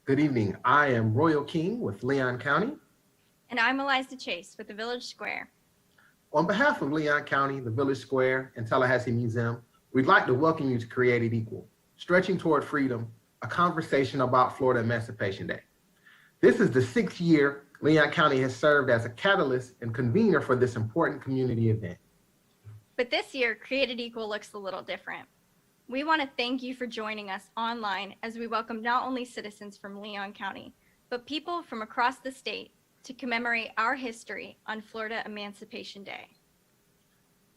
Good evening. I am Royal King with Leon County. And I'm Eliza Chase with the Village Square. On behalf of Leon County, the Village Square, and Tallahassee Museum, we'd like to welcome you to Created Equal, Stretching Toward Freedom, a conversation about Florida Emancipation Day. This is the 6th year Leon County has served as a catalyst and convener for this important community event. But this year, Created Equal looks a little different. We want to thank you for joining us online as we welcome not only citizens from Leon County, but people from across the state to commemorate our history on Florida Emancipation Day.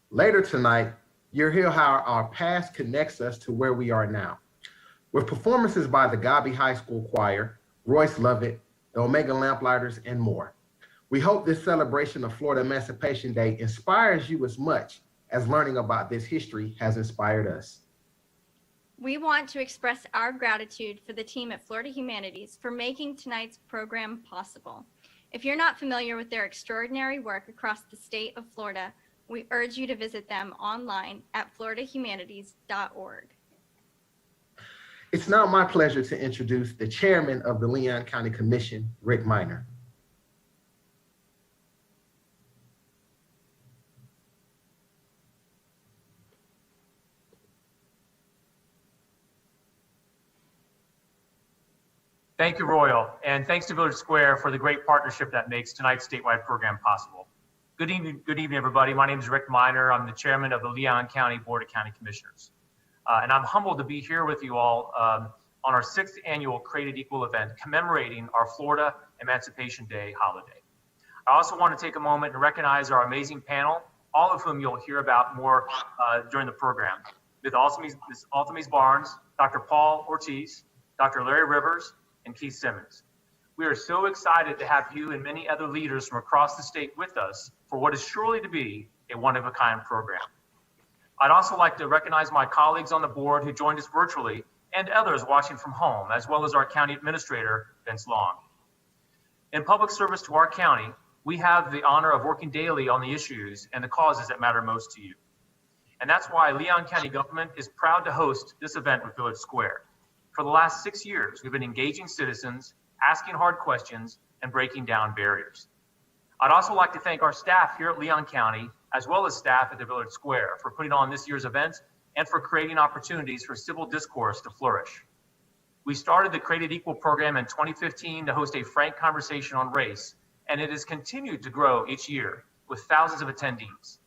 Later tonight, you'll hear how our past connects us to where we are now, with performances by the Gabi High School Choir, Royce Lovett, the Omega Lamplighters, and more. We hope this celebration of Florida Emancipation Day inspires you as much as learning about this history has inspired us. We want to express our gratitude for the team at Florida Humanities for making tonight's program possible. If you're not familiar with their extraordinary work across the state of Florida, we urge you to visit them online at floridahumanities.org. It's now my pleasure to introduce the chairman of the Leon County Commission, Rick Miner. Thank you, Royal, and thanks to Village Square for the great partnership that makes tonight's statewide program possible. Good evening, everybody. My name is Rick Miner. I'm the chairman of the Leon County Board of County Commissioners. And I'm humbled to be here with you all on our 6th annual Created Equal event commemorating our Florida Emancipation Day holiday. I also want to take a moment and recognize our amazing panel, all of whom you'll hear about more during the program. Ms. Altamise Barnes, Dr. Paul Ortiz, Dr. Larry Rivers, and Keith Simmons. We are so excited to have you and many other leaders from across the state with us for what is surely to be a one-of-a-kind program. I'd also like to recognize my colleagues on the board who joined us virtually and others watching from home, as well as our county administrator, Vince Long. In public service to our county, we have the honor of working daily on the issues and the causes that matter most to you. And that's why Leon County government is proud to host this event with Village Square. For the last 6 years, we've been engaging citizens, asking hard questions, and breaking down barriers. I'd also like to thank our staff here at Leon County, as well as staff at the Village Square, for putting on this year's event and for creating opportunities for civil discourse to flourish. We started the Created Equal program in 2015 to host a frank conversation on race, and it has continued to grow each year with thousands of attendees.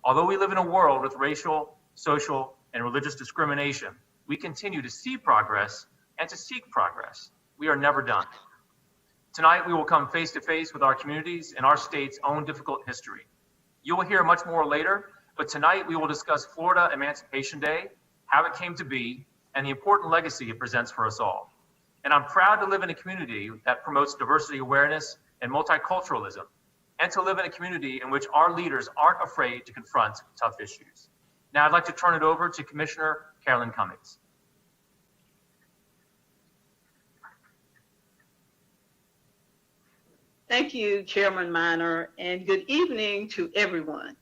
Although we live in a world with racial, social, and religious discrimination, we continue to see progress and to seek progress. We are never done. Tonight, we will come face to face with our communities and our state's own difficult history. You will hear much more later, but tonight we will discuss Florida Emancipation Day, how it came to be, and the important legacy it presents for us all. And I'm proud to live in a community that promotes diversity awareness and multiculturalism, and to live in a community in which our leaders aren't afraid to confront tough issues. Now I'd like to turn it over to Commissioner Carolyn Cummings. Thank you, Chairman Miner, and good evening to everyone.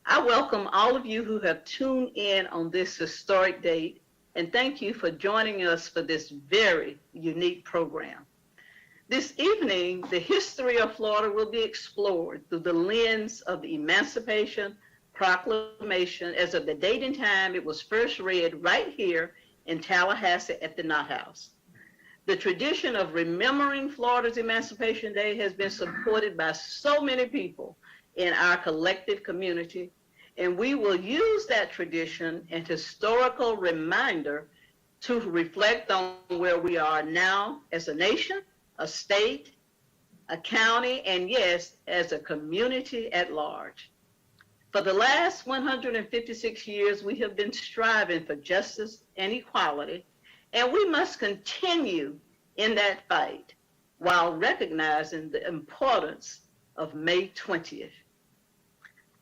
I welcome all of you who have tuned in on this historic date, and thank you for joining us for this very unique program. This evening, the history of Florida will be explored through the lens of the Emancipation Proclamation as of the date and time it was first read right here in Tallahassee at the Knott House. The tradition of remembering Florida's Emancipation Day has been supported by so many people in our collective community, and we will use that tradition and historical reminder to reflect on where we are now as a nation, a state, a county, and yes, as a community at large. For the last 156 years, we have been striving for justice and equality, and we must continue in that fight while recognizing the importance of May 20th.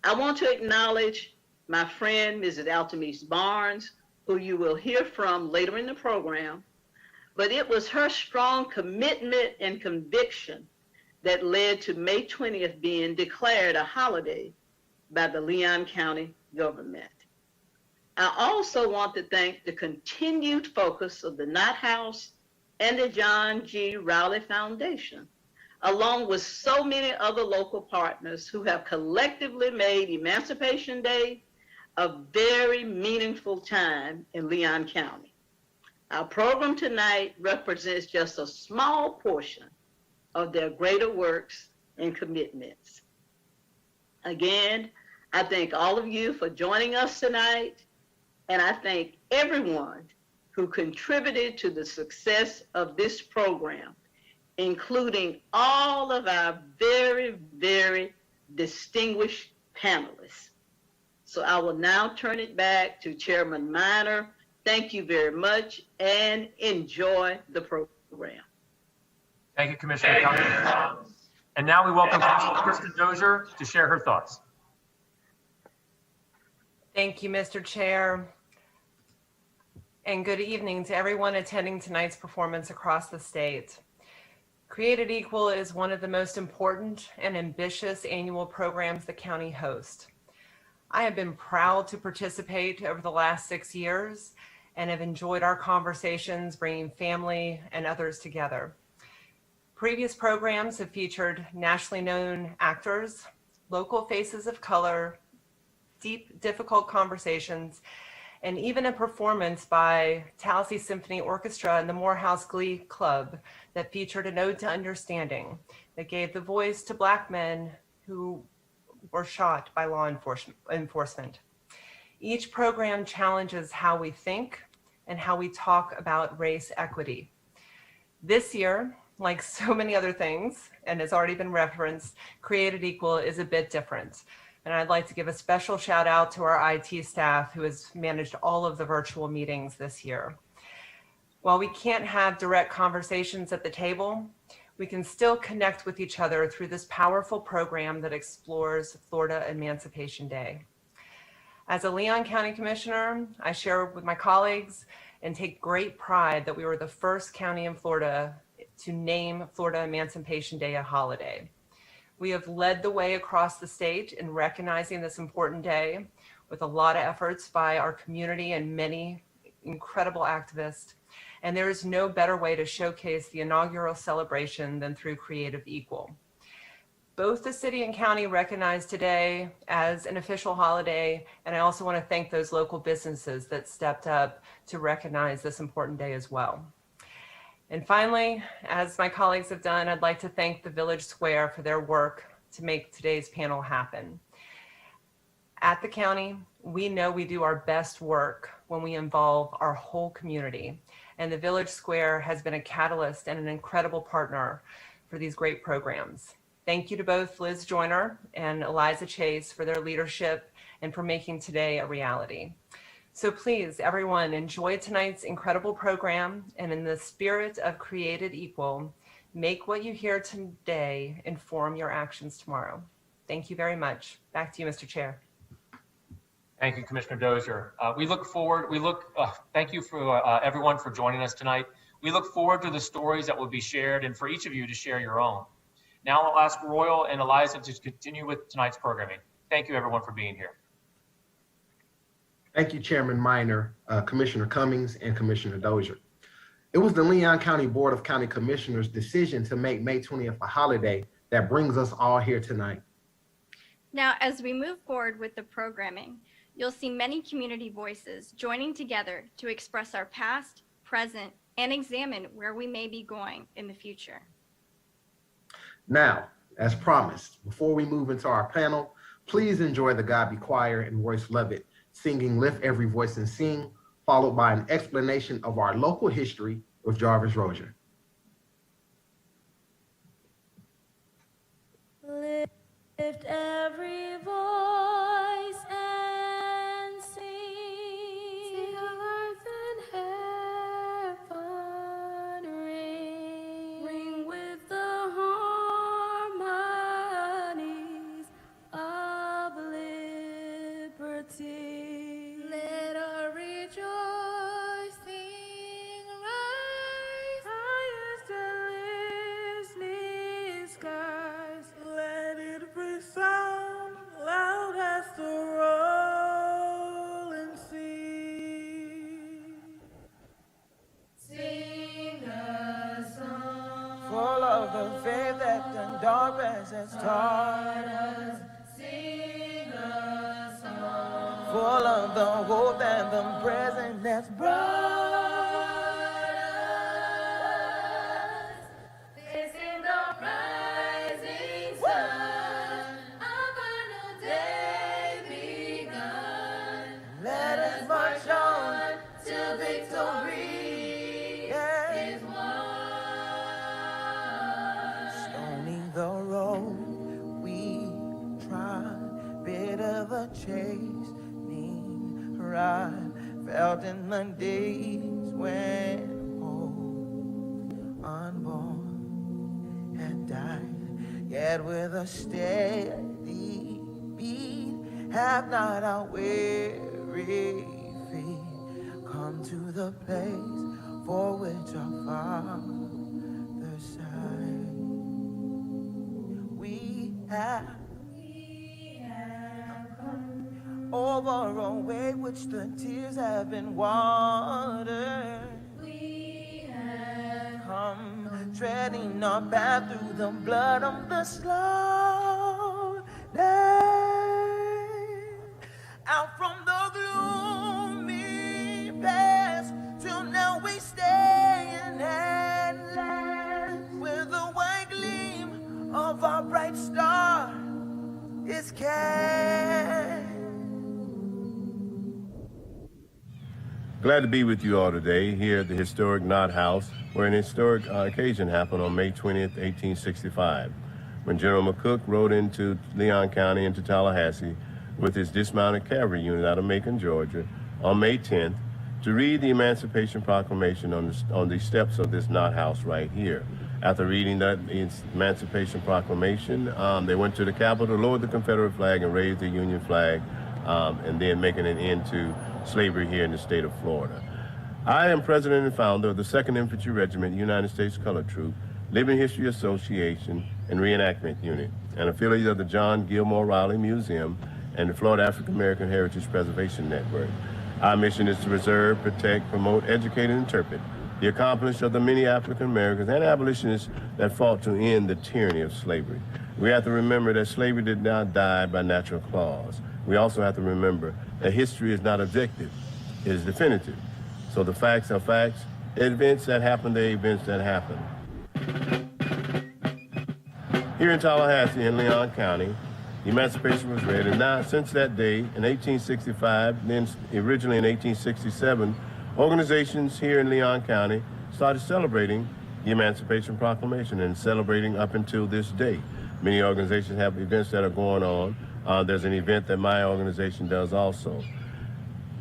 I want to acknowledge my friend, Mrs. Altamise Barnes, who you will hear from later in the program, but it was her strong commitment and conviction that led to May 20th being declared a holiday by the Leon County government. I also want to thank the continued focus of the Knott House and the John G. Rowley Foundation, along with so many other local partners who have collectively made Emancipation Day a very meaningful time in Leon County. Our program tonight represents just a small portion of their greater works and commitments. Again, I thank all of you for joining us tonight, and I thank everyone who contributed to the success of this program, including all of our very, very distinguished panelists. So I will now turn it back to Chairman Minor. Thank you very much and enjoy the program. Thank you, Commissioner Cummings. And now we welcome Commissioner Kristen Dozier to share her thoughts. Thank you, Mr. Chair. And good evening to everyone attending tonight's performance across the state. Created Equal is one of the most important and ambitious annual programs the county hosts. I have been proud to participate over the last 6 years and have enjoyed our conversations bringing family and others together. Previous programs have featured nationally known actors, local faces of color, deep, difficult conversations, and even a performance by Tallahassee Symphony Orchestra and the Morehouse Glee Club that featured an ode to understanding that gave the voice to Black men who were shot by law enforcement. Each program challenges how we think and how we talk about race equity. This year, like so many other things, and has already been referenced, Created Equal is a bit different. And I'd like to give a special shout out to our IT staff who has managed all of the virtual meetings this year. While we can't have direct conversations at the table, we can still connect with each other through this powerful program that explores Florida Emancipation Day. As a Leon County Commissioner, I share with my colleagues and take great pride that we were the first county in Florida to name Florida Emancipation Day a holiday. We have led the way across the state in recognizing this important day with a lot of efforts by our community and many incredible activists. And there is no better way to showcase the inaugural celebration than through Creative Equal. Both the city and county recognize today as an official holiday, and I also want to thank those local businesses that stepped up to recognize this important day as well. And finally, as my colleagues have done, I'd like to thank the Village Square for their work to make today's panel happen. At the county, we know we do our best work when we involve our whole community, and the Village Square has been a catalyst and an incredible partner for these great programs. Thank you to both Liz Joyner and Eliza Chase for their leadership and for making today a reality. So please, everyone, enjoy tonight's incredible program, and in the spirit of Created Equal, make what you hear today inform your actions tomorrow. Thank you very much. Back to you, Mr. Chair. Thank you, Commissioner Dozier. Thank you for everyone for joining us tonight. We look forward to the stories that will be shared and for each of you to share your own. Now I'll ask Royal and Eliza to continue with tonight's programming. Thank you, everyone, for being here. Thank you, Chairman Minor, Commissioner Cummings, and Commissioner Dozier. It was the Leon County Board of County Commissioners' decision to make May 20th a holiday that brings us all here tonight. Now, as we move forward with the programming, you'll see many community voices joining together to express our past, present, and examine where we may be going in the future. Now, as promised, before we move into our panel, please enjoy the Godby Choir and Royce Lovett singing Lift Every Voice and Sing, followed by an explanation of our local history with Jarvis Rozier. Lift every voice and sing, earth and heaven ring with the harmonies of liberty. Let our rejoicing rise highest and listening skies. Let it resound of the faith that the darkness has taught us. Sing a song. Full of the hope that the present has brought us. Facing the rising sun of a new day begun. Let us march on Till victory is won. Stony the road we trod, bitter the chastening rod, felt in the days when hope unborn had died, yet with a steady beat have not our weary feet come to the place for which our Father sighed. We have come over a way which the tears have been watered. We have Come treading our path through the blood of the slaughtered. Out from the gloomy past till now we stand at last, where the white gleam of our bright star is cast. Glad to be with you all today here at the historic Knott House, where an historic occasion happened on May 20th, 1865, when General McCook rode into Leon County, into Tallahassee, with his dismounted cavalry unit out of Macon, Georgia, on May 10th, to read the Emancipation Proclamation on the steps of this Knott House right here. After reading that Emancipation Proclamation, they went to the Capitol, lowered the Confederate flag, and raised the Union flag, and then making an end to slavery here in the state of Florida. I am president and founder of the 2nd Infantry Regiment, United States Colored Troop, Living History Association, and Reenactment Unit, an affiliate of the John Gilmore Riley Museum and the Florida African American Heritage Preservation Network. Our mission is to preserve, protect, promote, educate, and interpret the accomplishments of the many African Americans and abolitionists that fought to end the tyranny of slavery. We have to remember that slavery did not die by natural clause. We also have to remember that history is not objective, it is definitive. So the facts are facts, events that happen, they're events that happen. Here in Tallahassee in Leon County, the Emancipation was read, and now since that day, in 1865, then originally in 1867, organizations here in Leon County started celebrating the Emancipation Proclamation and celebrating up until this day. Many organizations have events that are going on. There's an event that my organization does also.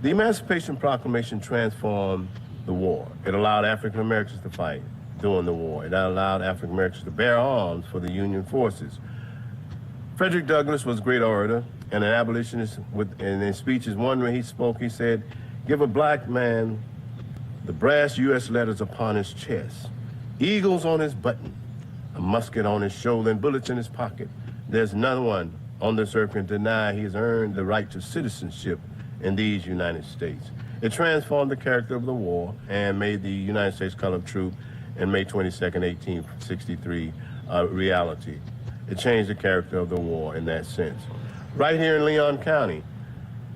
The Emancipation Proclamation transformed the war. It allowed African Americans to fight during the war. It allowed African Americans to bear arms for the Union forces. Frederick Douglass was a great orator and an abolitionist. In his speeches, one where he spoke, he said, "Give a black man the brass U.S. letters upon his chest, eagles on his button, a musket on his shoulder, and bullets in his pocket. There's no one on this earth can deny he has earned the right to citizenship in these United States." It transformed the character of the war and made the United States Colored Troop in May 22nd, 1863 a reality. It changed the character of the war in that sense. Right here in Leon County,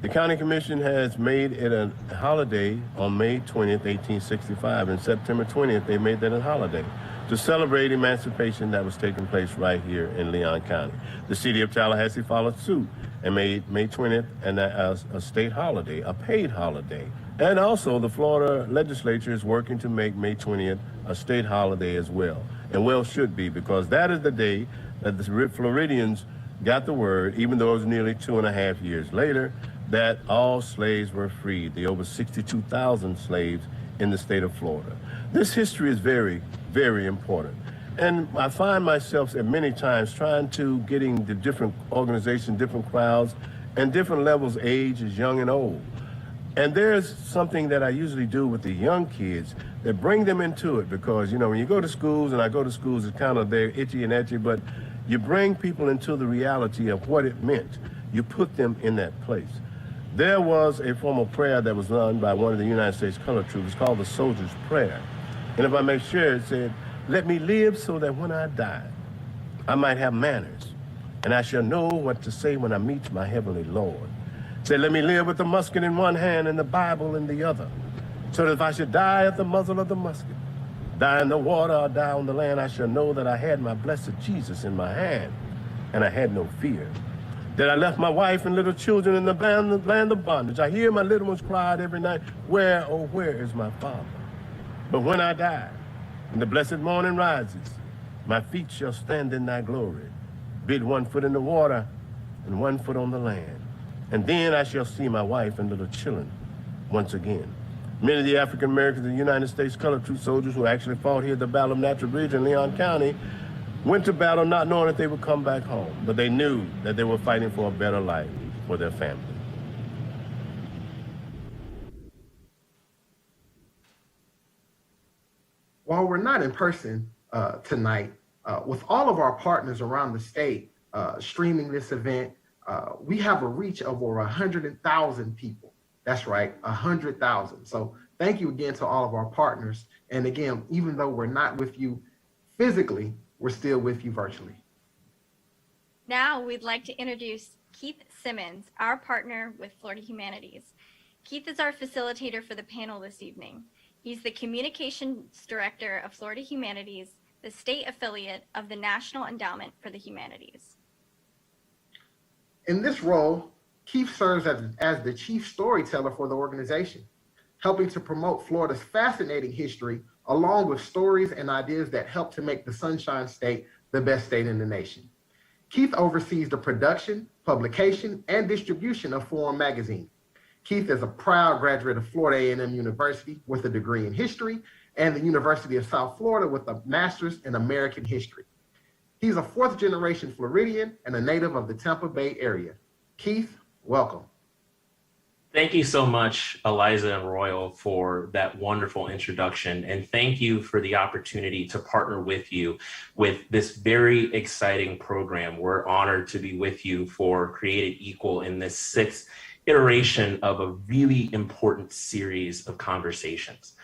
the County Commission has made it a holiday on May 20th, 1865, and September 20th, they made that a holiday to celebrate emancipation that was taking place right here in Leon County. The city of Tallahassee followed suit and made May 20th a state holiday, a paid holiday. And also the Florida legislature is working to make May 20th a state holiday as well. And well should be, because that is the day that the Floridians got the word, even though it was nearly 2.5 years later, that all slaves were freed, the over 62,000 slaves in the state of Florida. This history is very, very important. And I find myself at many times trying to getting the different organizations, different crowds, and different levels, ages, young and old. And there's something that I usually do with the young kids that bring them into it, because, you know, when you go to schools, and I go to schools, it's kind of they're itchy and etchy, but you bring people into the reality of what it meant. You put them in that place. There was a formal prayer that was done by one of the United States Colored Troops. It's called the Soldier's Prayer. And if I make sure, it said, Let me live so that when I die, I might have manners, and I shall know what to say when I meet my heavenly Lord. Say, let me live with the musket in one hand and the Bible in the other, so that if I should die at the muzzle of the musket, die in the water or die on the land, I shall know that I had my blessed Jesus in my hand, and I had no fear. That I left my wife and little children in the land of bondage. I hear my little ones cry out every night, where, oh, where is my father? But when I die, and the blessed morning rises, my feet shall stand in thy glory, bid one foot in the water and one foot on the land. And then I shall see my wife and little children once again. Many of the African Americans in the United States colored troop soldiers who actually fought here at the Battle of Natural Bridge in Leon County went to battle not knowing that they would come back home, but they knew that they were fighting for a better life for their family. While we're not in person tonight, with all of our partners around the state streaming this event, we have a reach of over 100,000 people. That's right, 100,000. So thank you again to all of our partners. And again, even though we're not with you physically, we're still with you virtually. Now we'd like to introduce Keith Simmons, our partner with Florida Humanities. Keith is our facilitator for the panel this evening. He's the Communications Director of Florida Humanities, the state affiliate of the National Endowment for the Humanities. In this role, Keith serves as the chief storyteller for the organization, helping to promote Florida's fascinating history, along with stories and ideas that help to make the Sunshine State the best state in the nation. Keith oversees the production, publication, and distribution of Forum magazine. Keith is a proud graduate of Florida A&M University with a degree in history and the University of South Florida with a master's in American history. He's a fourth generation Floridian and a native of the Tampa Bay area. Keith, welcome. Thank you so much, Eliza and Royal, for that wonderful introduction. And thank you for the opportunity to partner with you with this very exciting program. We're honored to be with you for Created Equal in this sixth iteration of a really important series of conversations.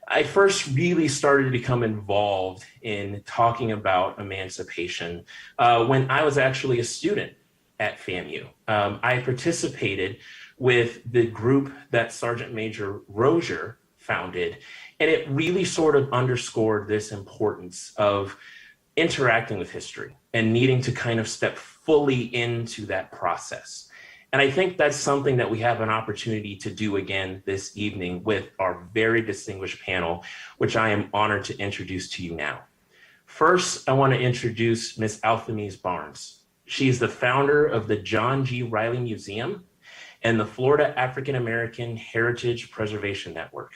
I first really started to become involved in talking about emancipation when I was actually a student at FAMU. I participated with the group that Sergeant Major Rozier founded, and it really sort of underscored this importance of interacting with history and needing to kind of step fully into that process. And I think that's something that we have an opportunity to do again this evening with our very distinguished panel, which I am honored to introduce to you now. First, I want to introduce Ms. Althemise Barnes. She's the founder of the John G. Riley Museum and the Florida African American Heritage Preservation Network,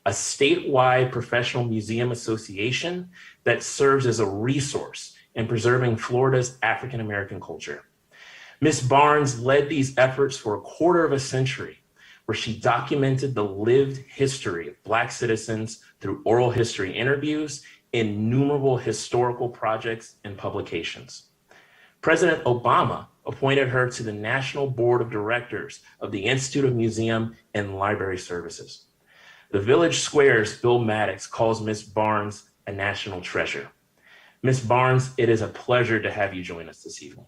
a statewide professional museum association that serves as a resource in preserving Florida's African American culture. Ms. Barnes led these efforts for a quarter of a century, where she documented the lived history of Black citizens through oral history interviews, innumerable historical projects, and publications. President Obama appointed her to the National Board of Directors of the Institute of Museum and Library Services. The Village Square's Bill Maddox calls Ms. Barnes a national treasure. Ms. Barnes, it is a pleasure to have you join us this evening.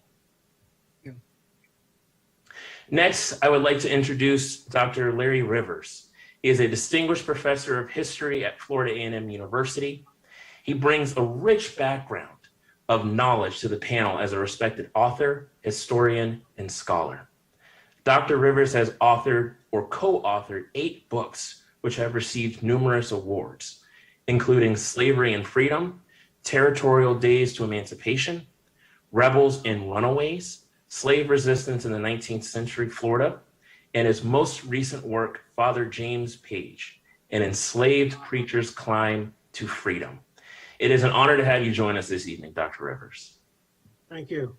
Next, I would like to introduce Dr. Larry Rivers. He is a distinguished professor of history at Florida A&M University. He brings a rich background of knowledge to the panel as a respected author, historian, and scholar. Dr. Rivers has authored or co-authored 8 books which have received numerous awards, including Slavery and Freedom, Territorial Days to Emancipation, Rebels and Runaways, Slave Resistance in the 19th Century Florida, and his most recent work, Father James Page, An Enslaved Preacher's Climb to Freedom. It is an honor to have you join us this evening, Dr. Rivers. Thank you.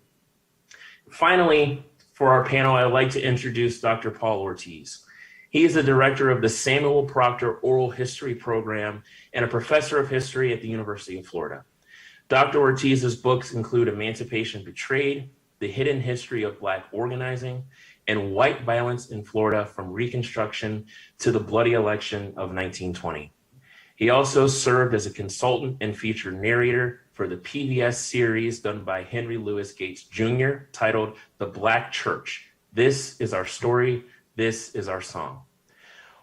Finally, for our panel, I'd like to introduce Dr. Paul Ortiz. He is the director of the Samuel Proctor Oral History Program and a professor of history at the University of Florida. Dr. Ortiz's books include Emancipation Betrayed, The Hidden History of Black Organizing, and White Violence in Florida from Reconstruction to the Bloody Election of 1920. He also served as a consultant and featured narrator for the PBS series done by Henry Louis Gates Jr. titled The Black Church. This is our story. This is our song.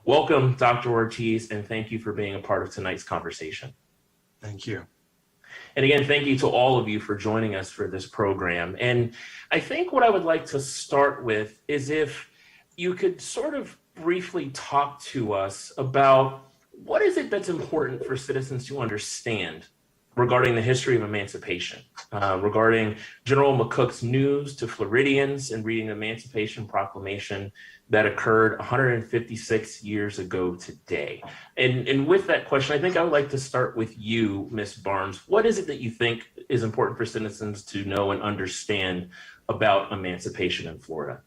Welcome, Dr. Ortiz, and thank you for being a part of tonight's conversation. Thank you. And again, thank you to all of you for joining us for this program. And I think what I would like to start with is if you could sort of briefly talk to us about what is it that's important for citizens to understand regarding the history of emancipation, regarding General McCook's news to Floridians and reading the Emancipation Proclamation that occurred 156 years ago today. And with that question, I think I would like to start with you, Ms. Barnes. What is it that you think is important for citizens to know and understand about emancipation in Florida?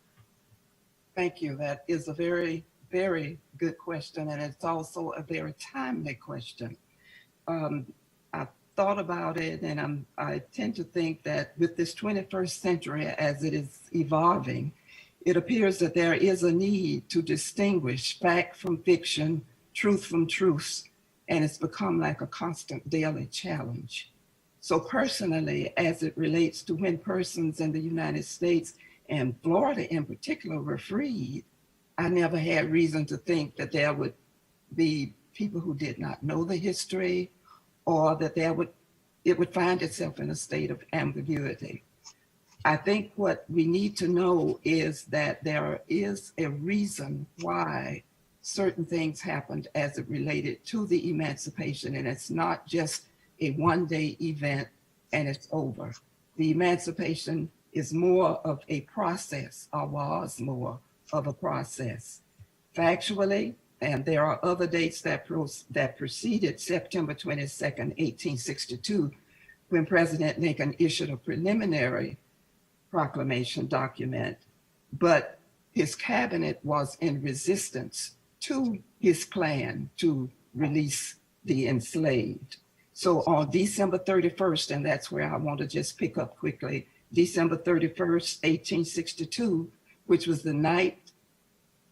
Thank you. That is a very, very good question, and it's also a very timely question. I thought about it, and I tend to think that with this 21st century as it is evolving, it appears that there is a need to distinguish fact from fiction, truth from truth, and it's become like a constant daily challenge. So personally, as it relates to when persons in the United States and Florida in particular were freed, I never had reason to think that there would be people who did not know the history, or that it would find itself in a state of ambiguity. I think what we need to know is that there is a reason why certain things happened as it related to the emancipation, and it's not just a one-day event and it's over. The emancipation is more of a process, or was more of a process. Factually, and there are other dates that preceded September 22nd, 1862, when President Lincoln issued a preliminary proclamation document, but his cabinet was in resistance to his plan to release the enslaved. So on December 31st, and that's where I want to just pick up quickly, December 31st, 1862, which was the night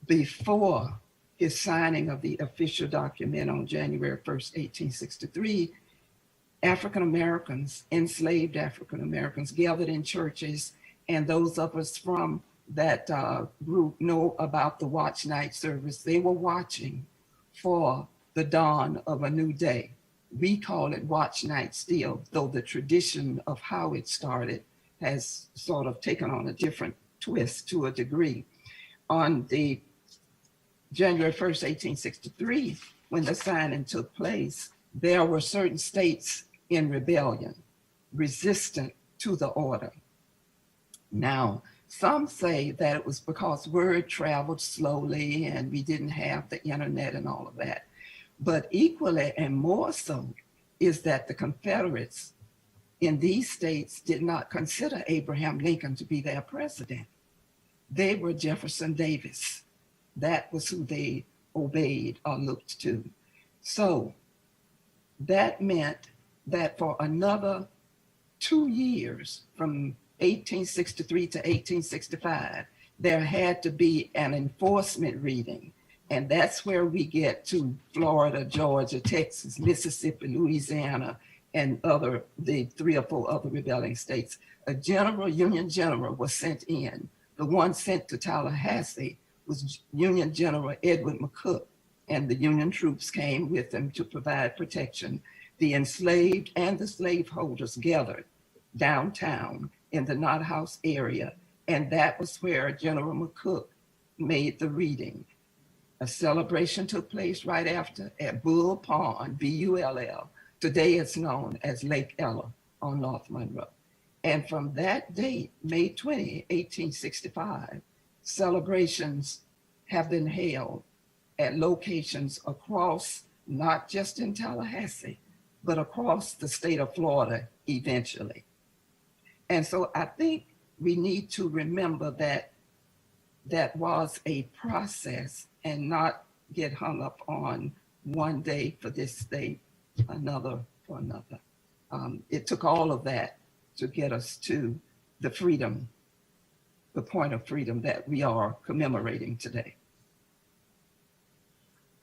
before his signing of the official document on January 1st, 1863, African Americans, enslaved African Americans, gathered in churches, and those of us from that group know about the watch night service. They were watching for the dawn of a new day. We call it watch night still, though the tradition of how it started has sort of taken on a different twist to a degree. On the January 1st, 1863, when the signing took place, there were certain states in rebellion, resistant to the order. Now, some say that it was because word traveled slowly and we didn't have the internet and all of that. But equally and more so is that the Confederates in these states did not consider Abraham Lincoln to be their president. They were Jefferson Davis. That was who they obeyed or looked to. So that meant that for another 2 years, from 1863 to 1865, there had to be an enforcement reading. And that's where we get to Florida, Georgia, Texas, Mississippi, Louisiana, and the 3 or 4 other rebelling states. A Union general was sent in. The one sent to Tallahassee was Union General Edward McCook, and the Union troops came with him to provide protection. The enslaved and the slaveholders gathered downtown in the Knott House area, and that was where General McCook made the reading. A celebration took place right after at Bull Pond, B-U-L-L. Today it's known as Lake Ella on North Monroe. And from that date, May 20, 1865, celebrations have been held at locations across, not just in Tallahassee, but across the state of Florida eventually. And so I think we need to remember that that was a process and not get hung up on one day for this state, another for another. It took all of that to get us to the freedom, the point of freedom that we are commemorating today.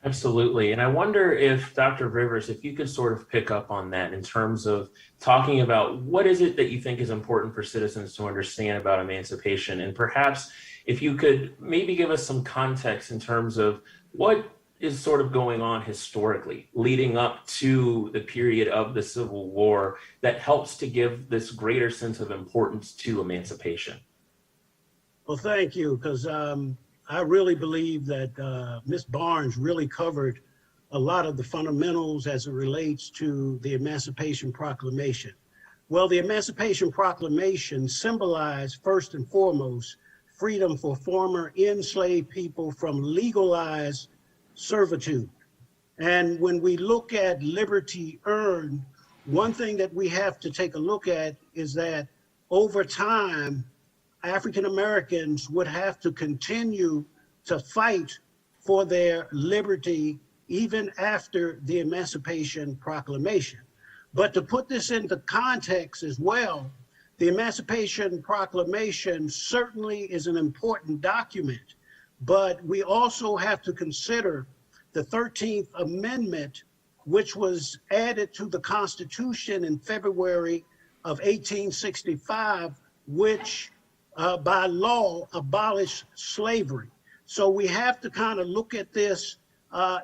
Absolutely. And I wonder if Dr. Rivers, if you could sort of pick up on that in terms of talking about what is it that you think is important for citizens to understand about emancipation, and perhaps if you could maybe give us some context in terms of what is sort of going on historically leading up to the period of the Civil War that helps to give this greater sense of importance to emancipation. Well, thank you, because I really believe that Ms. Barnes really covered a lot of the fundamentals as it relates to the Emancipation Proclamation. Well, the Emancipation Proclamation symbolized, first and foremost, freedom for former enslaved people from legalized servitude. And when we look at liberty earned, one thing that we have to take a look at is that over time, African Americans would have to continue to fight for their liberty even after the Emancipation Proclamation. But to put this into context as well, the Emancipation Proclamation certainly is an important document, but we also have to consider the 13th Amendment, which was added to the Constitution in February of 1865, which by law abolished slavery. So we have to kind of look at this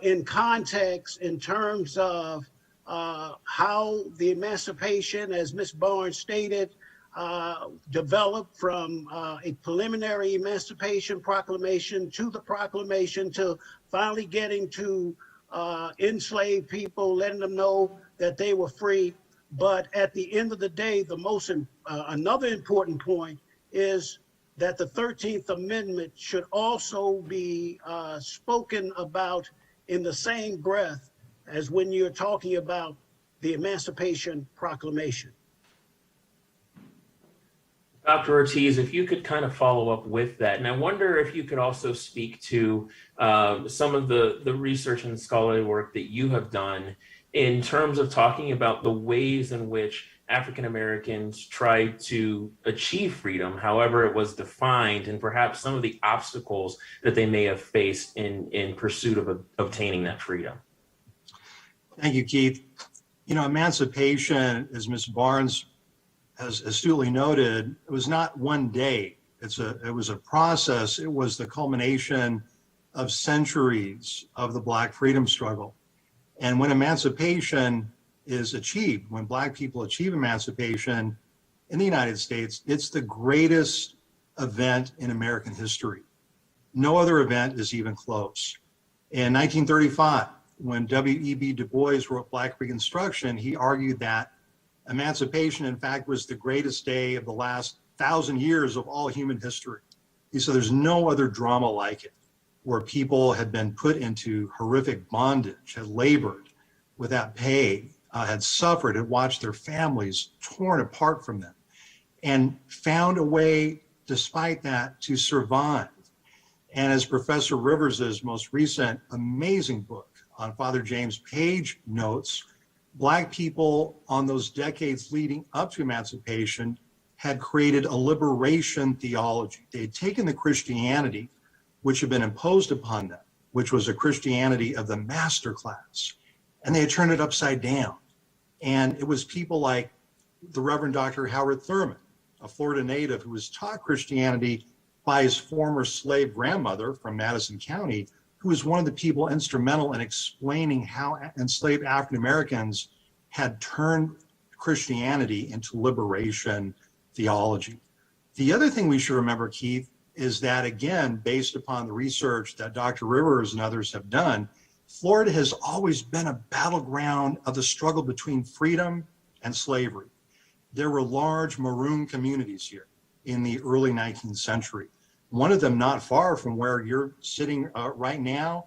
in context in terms of how the emancipation, as Ms. Barnes stated, developed from a preliminary Emancipation Proclamation to the proclamation to finally getting to enslaved people, letting them know that they were free. But at the end of the day, another important point is that the 13th Amendment should also be spoken about in the same breath as when you're talking about the Emancipation Proclamation. Dr. Ortiz, if you could kind of follow up with that, and I wonder if you could also speak to some of the research and scholarly work that you have done in terms of talking about the ways in which African Americans tried to achieve freedom, however it was defined, and perhaps some of the obstacles that they may have faced in pursuit of obtaining that freedom. Thank you, Keith. You know, emancipation, as Ms. Barnes has astutely noted, it was not one day. It was a process. It was the culmination of centuries of the Black freedom struggle. And when emancipation is achieved, when Black people achieve emancipation in the United States, it's the greatest event in American history. No other event is even close. In 1935, when W.E.B. Du Bois wrote Black Reconstruction, he argued that emancipation, in fact, was the greatest day of the last 1,000 years of all human history. He said there's no other drama like it, where people had been put into horrific bondage, had labored without pay, had suffered, had watched their families torn apart from them, and found a way, despite that, to survive. And as Professor Rivers's most recent amazing book on Father James Page notes, Black people on those decades leading up to emancipation had created a liberation theology. They had taken the Christianity which had been imposed upon them, which was a Christianity of the master class, and they had turned it upside down. And it was people like the Reverend Dr. Howard Thurman, a Florida native who was taught Christianity by his former slave grandmother from Madison County, who was one of the people instrumental in explaining how enslaved African Americans had turned Christianity into liberation theology. The other thing we should remember, Keith, is that, again, based upon the research that Dr. Rivers and others have done, Florida has always been a battleground of the struggle between freedom and slavery. There were large maroon communities here in the early 19th century. One of them not far from where you're sitting right now,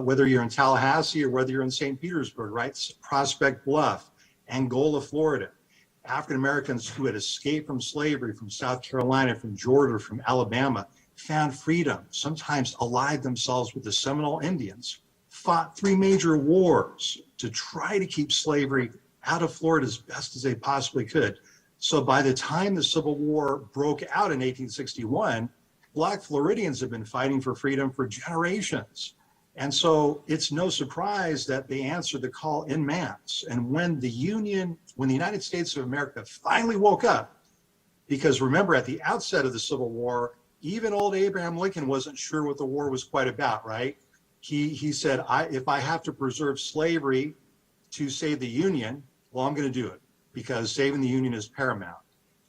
whether you're in Tallahassee or whether you're in St. Petersburg, right? Prospect Bluff, Angola, Florida. African Americans who had escaped from slavery from South Carolina, from Georgia, from Alabama, found freedom, sometimes allied themselves with the Seminole Indians, fought 3 major wars to try to keep slavery out of Florida as best as they possibly could. So by the time the Civil War broke out in 1861, Black Floridians have been fighting for freedom for generations. And so it's no surprise that they answered the call en masse. And when the United States of America finally woke up, because remember at the outset of the Civil War, even old Abraham Lincoln wasn't sure what the war was quite about, right? He said, if I have to preserve slavery to save the Union, well, I'm going to do it because saving the Union is paramount.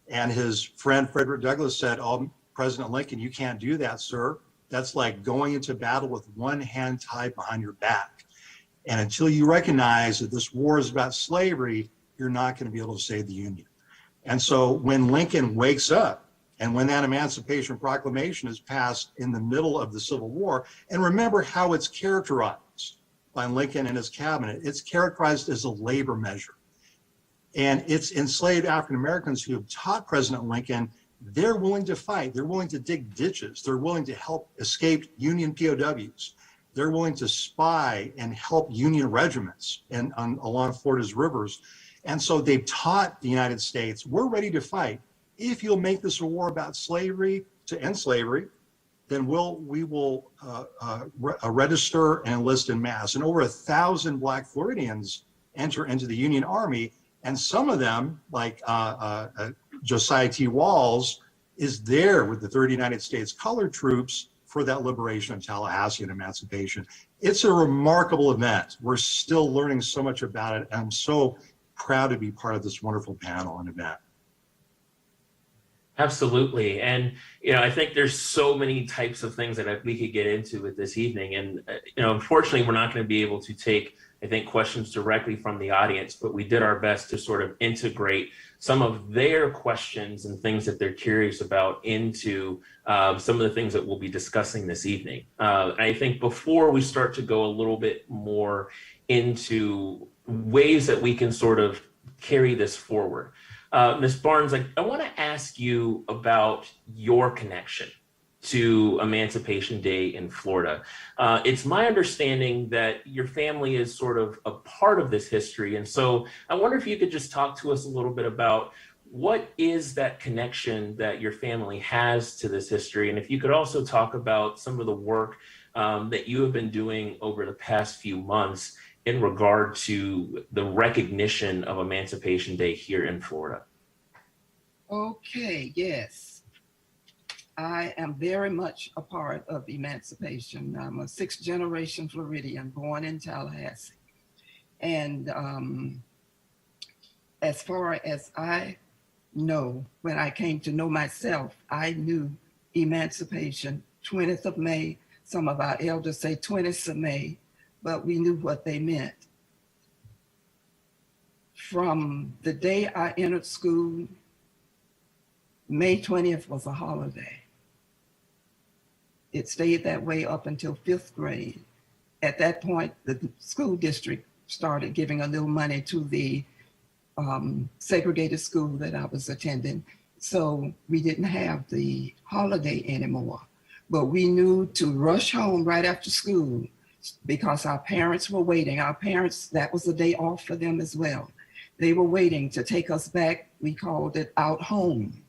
And his friend Frederick Douglass said, oh, President Lincoln, you can't do that, sir. That's like going into battle with one hand tied behind your back. And until you recognize that this war is about slavery, you're not going to be able to save the Union. And so when Lincoln wakes up, and when that Emancipation Proclamation is passed in the middle of the Civil War, and remember how it's characterized by Lincoln and his cabinet, it's characterized as a labor measure. And it's enslaved African Americans who have taught President Lincoln they're willing to fight, they're willing to dig ditches, they're willing to help escaped Union POWs, they're willing to spy and help Union regiments and along Florida's rivers. And so they've taught the United States, we're ready to fight. If you'll make this a war about slavery to end slavery, then we will register and enlist in mass. And over 1,000 Black Floridians enter into the Union Army. And some of them, like Josiah T. Walls, is there with the 3rd United States Colored Troops for that liberation of Tallahassee and emancipation. It's a remarkable event. We're still learning so much about it. And I'm so proud to be part of this wonderful panel and event. Absolutely. And, you know, I think there's so many types of things that we could get into with this evening. And, you know, unfortunately, we're not going to be able to take, I think, questions directly from the audience, but we did our best to sort of integrate some of their questions and things that they're curious about into some of the things that we'll be discussing this evening. I think before we start to go a little bit more into ways that we can sort of carry this forward, Ms. Barnes, I want to ask you about your connection to Emancipation Day in Florida. It's my understanding that your family is sort of a part of this history. And so I wonder if you could just talk to us a little bit about what is that connection that your family has to this history? And if you could also talk about some of the work that you have been doing over the past few months in regard to the recognition of Emancipation Day here in Florida. Okay, yes. I am very much a part of emancipation. I'm a 6th generation Floridian, born in Tallahassee. And as far as I know, when I came to know myself, I knew emancipation, 20th of May. Some of our elders say 20th of May, but we knew what they meant. From the day I entered school, May 20th was a holiday. It stayed that way up until 5th grade. At that point, the school district started giving a little money to the segregated school that I was attending. So we didn't have the holiday anymore, but we knew to rush home right after school because our parents were waiting. Our parents, that was a day off for them as well. They were waiting to take us back, we called it out home,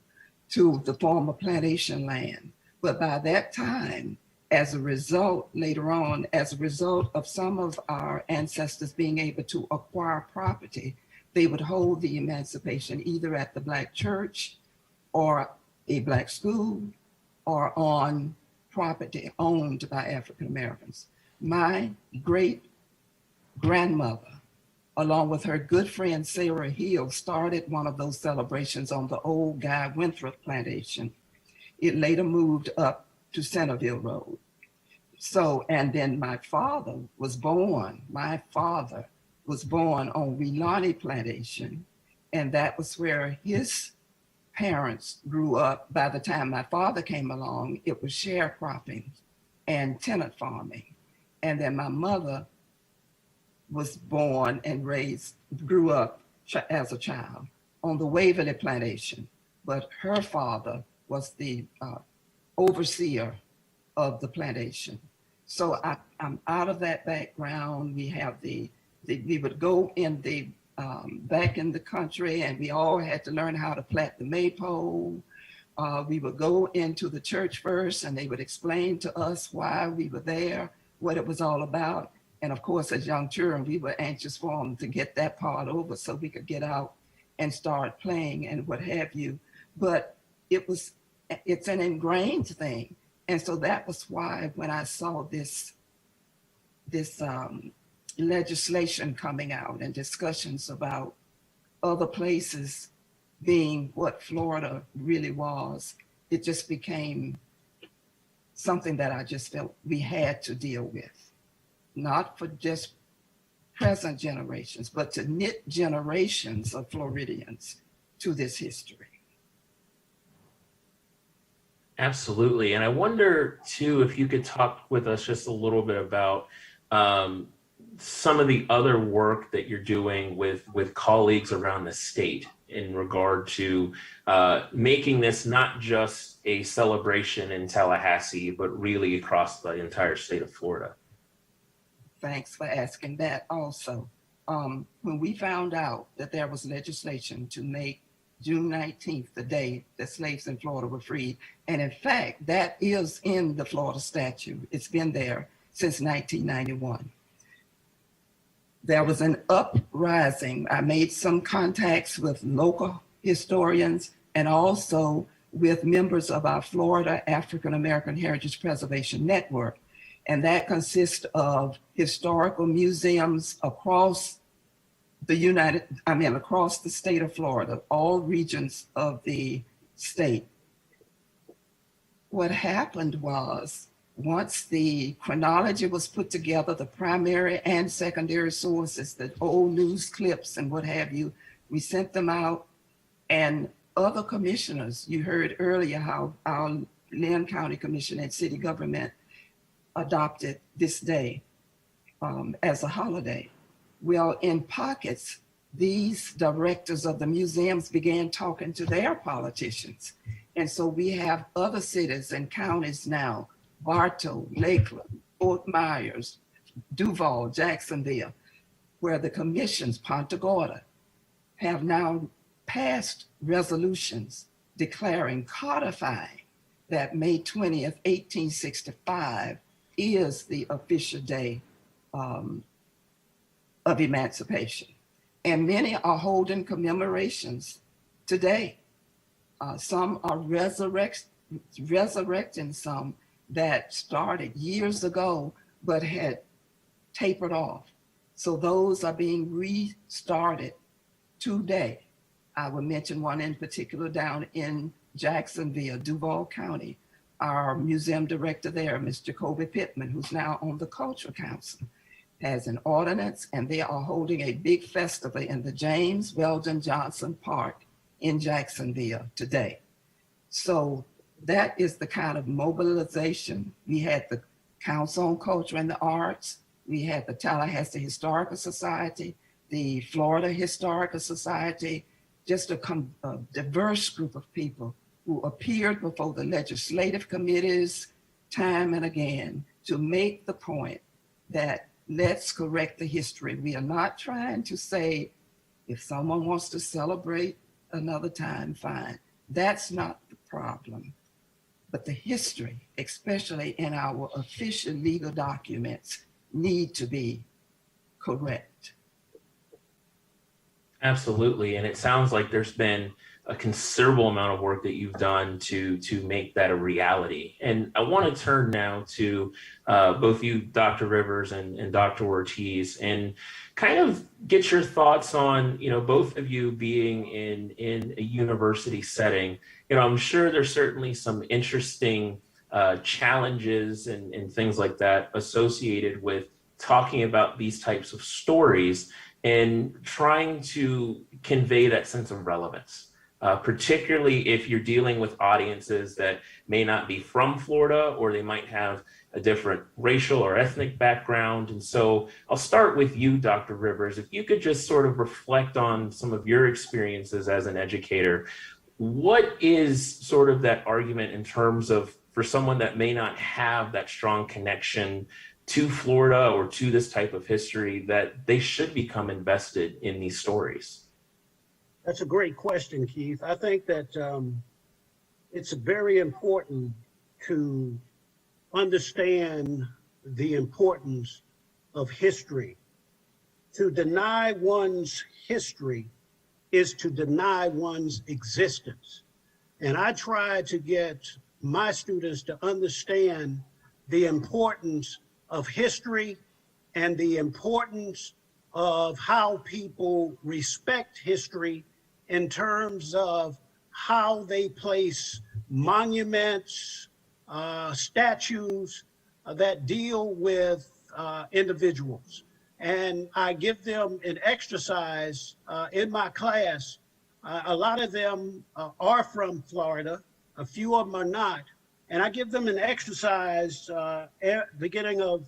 to the former plantation land. But by that time, as a result, later on, as a result of some of our ancestors being able to acquire property, they would hold the emancipation either at the Black church or a Black school or on property owned by African Americans. My great grandmother, along with her good friend Sarah Hill, started one of those celebrations on the old Guy Winthrop plantation. It later moved up to Centerville Road. So, and then my father was born on Weelaunee Plantation, and that was where his parents grew up. By the time my father came along, it was sharecropping and tenant farming. And then my mother was born and grew up as a child on the Waverly Plantation, but her father was the overseer of the plantation. So I'm out of that background. We have we would go in the back in the country, and we all had to learn how to plait the maypole. We would go into the church first, and they would explain to us why we were there. what it was all about. And of course, as young children, we were anxious for them to get that part over so we could get out and start playing and what have you. But it's an ingrained thing. And so that was why when I saw this legislation coming out and discussions about other places being what Florida really was, it just became something that I just felt we had to deal with, not for just present generations, but to knit generations of Floridians to this history. Absolutely. And I wonder too, if you could talk with us just a little bit about some of the other work that you're doing with colleagues around the state in regard to making this not just a celebration in Tallahassee, but really across the entire state of Florida. Thanks for asking that also. When we found out that there was legislation to make June 19th the day that slaves in Florida were freed, and in fact, that is in the Florida statute. It's been there since 1991. There was an uprising. I made some contacts with local historians and also with members of our Florida African American Heritage Preservation Network. And that consists of historical museums across across the state of Florida, all regions of the state. What happened was, once the chronology was put together, the primary and secondary sources, the old news clips and what have you, we sent them out, and other commissioners, you heard earlier how our Lynn County Commission and city government adopted this day as a holiday. Well, in pockets, these directors of the museums began talking to their politicians. And so we have other cities and counties now, Bartow, Lakeland, Fort Myers, Duval, Jacksonville, where the commissions, Punta Gorda, have now passed resolutions declaring, codifying that May 20th, 1865 is the official day of emancipation. And many are holding commemorations today. Some are resurrecting some that started years ago, but had tapered off. So those are being restarted today. I will mention one in particular down in Jacksonville, Duval County. Our museum director there, Ms. Jacoby Pittman, who's now on the Cultural Council, has an ordinance, and they are holding a big festival in the James Weldon Johnson Park in Jacksonville today. So that is the kind of mobilization. We had the Council on Culture and the Arts. We had the Tallahassee Historical Society, the Florida Historical Society, just a diverse group of people who appeared before the legislative committees time and again to make the point that let's correct the history. We are not trying to say, if someone wants to celebrate another time, fine. That's not the problem. But the history, especially in our official legal documents, need to be correct. Absolutely. And it sounds like there's been a considerable amount of work that you've done to make that a reality. And I want to turn now to both you, Dr. Rivers and Dr. Ortiz, and kind of get your thoughts on, both of you being in a university setting. I'm sure there's certainly some interesting challenges and things like that associated with talking about these types of stories and trying to convey that sense of relevance. Particularly if you're dealing with audiences that may not be from Florida, or they might have a different racial or ethnic background. And so I'll start with you, Dr. Rivers. If you could just sort of reflect on some of your experiences as an educator, what is sort of that argument in terms of, for someone that may not have that strong connection to Florida or to this type of history, that they should become invested in these stories? That's a great question, Keith. I think that it's very important to understand the importance of history. To deny one's history is to deny one's existence. And I try to get my students to understand the importance of history and the importance of how people respect history in terms of how they place monuments, statues that deal with individuals. And I give them an exercise in my class. A lot of them are from Florida, a few of them are not. And I give them an exercise at the beginning of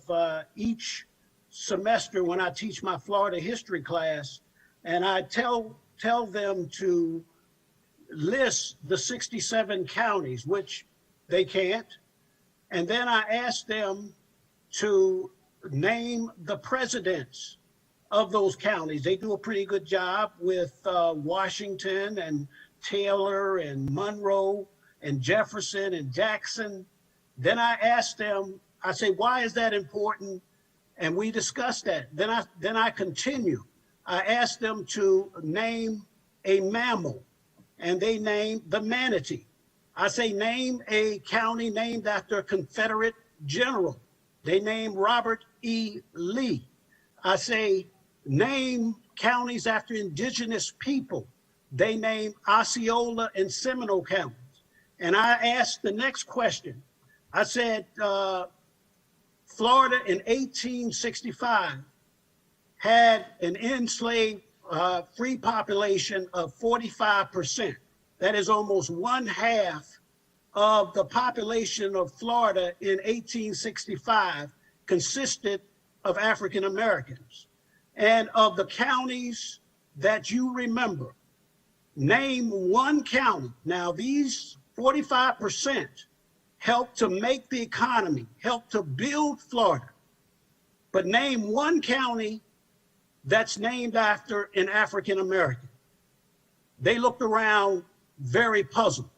each semester when I teach my Florida history class. And I tell them to list the 67 counties, which they can't. And then I ask them to name the presidents of those counties. They do a pretty good job with Washington and Taylor and Monroe and Jefferson and Jackson. Then I ask them, I say, why is that important? And we discuss that. Then I continue. I ask them to name a mammal, and they name the manatee. I say, name a county named after a Confederate general. They name Robert E. Lee. I say, name counties after indigenous people. They name Osceola and Seminole counties. And I asked the next question. I said, Florida in 1865 had an enslaved free population of 45%. That is almost one half of the population of Florida in 1865 consisted of African Americans. And of the counties that you remember, name one county. Now these 45% helped to make the economy, helped to build Florida. But name one county that's named after an African American. They looked around very puzzled,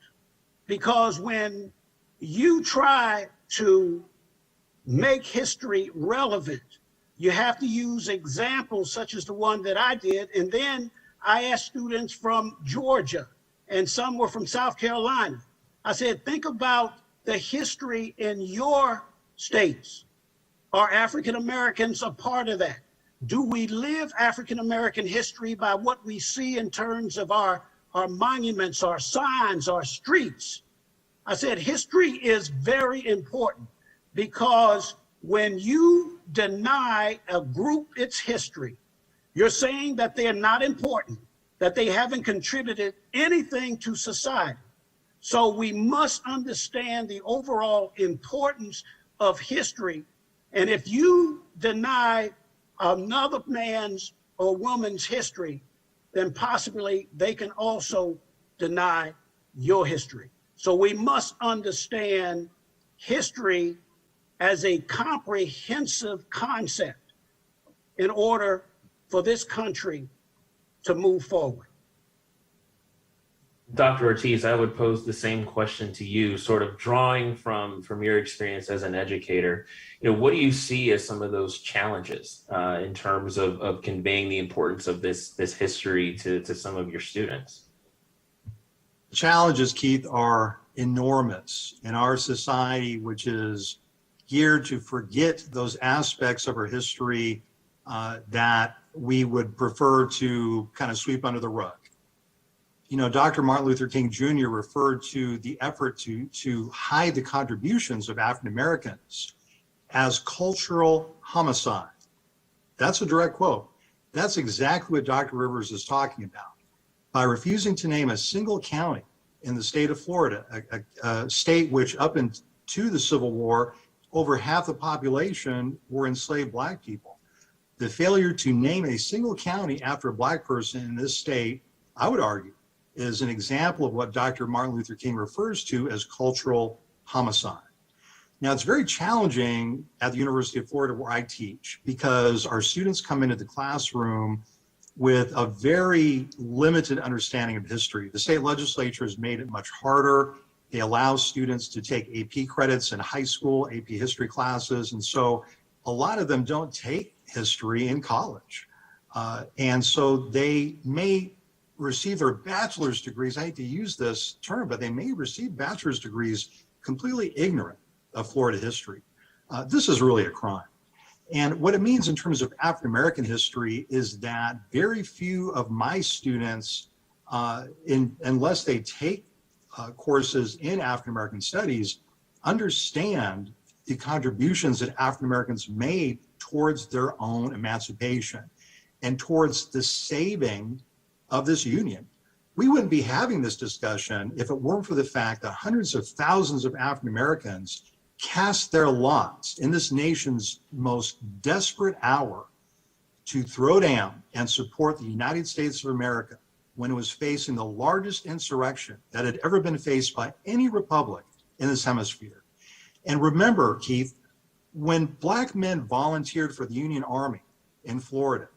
because when you try to make history relevant, you have to use examples such as the one that I did. And then I asked students from Georgia, and some were from South Carolina. I said, think about the history in your states. Are African Americans a part of that? Do we live African American history by what we see in terms of our monuments, our signs, our streets? I said, history is very important, because when you deny a group its history, you're saying that they're not important, that they haven't contributed anything to society. So we must understand the overall importance of history. And if you deny another man's or woman's history, then possibly they can also deny your history. So we must understand history as a comprehensive concept in order for this country to move forward. Dr. Ortiz, I would pose the same question to you, sort of drawing from your experience as an educator. What do you see as some of those challenges in terms of conveying the importance of this history to some of your students? The challenges, Keith, are enormous in our society, which is geared to forget those aspects of our history that we would prefer to kind of sweep under the rug. Dr. Martin Luther King Jr. referred to the effort to hide the contributions of African Americans as cultural homicide. That's a direct quote. That's exactly what Dr. Rivers is talking about. By refusing to name a single county in the state of Florida, a state which up into the Civil War, over half the population were enslaved Black people. The failure to name a single county after a Black person in this state, I would argue, is an example of what Dr. Martin Luther King refers to as cultural homicide. Now, it's very challenging at the University of Florida where I teach, because our students come into the classroom with a very limited understanding of history. The state legislature has made it much harder. They allow students to take AP credits in high school, AP history classes. And so a lot of them don't take history in college. And so they may receive their bachelor's degrees. I hate to use this term, but they may receive bachelor's degrees completely ignorant of Florida history. This is really a crime. And what it means in terms of African-American history is that very few of my students, unless they take courses in African-American studies, understand the contributions that African-Americans made towards their own emancipation and towards the saving of this union. We wouldn't be having this discussion if it weren't for the fact that hundreds of thousands of African-Americans cast their lots in this nation's most desperate hour to throw down and support the United States of America when it was facing the largest insurrection that had ever been faced by any republic in this hemisphere. And remember, Keith, when Black men volunteered for the Union Army in Florida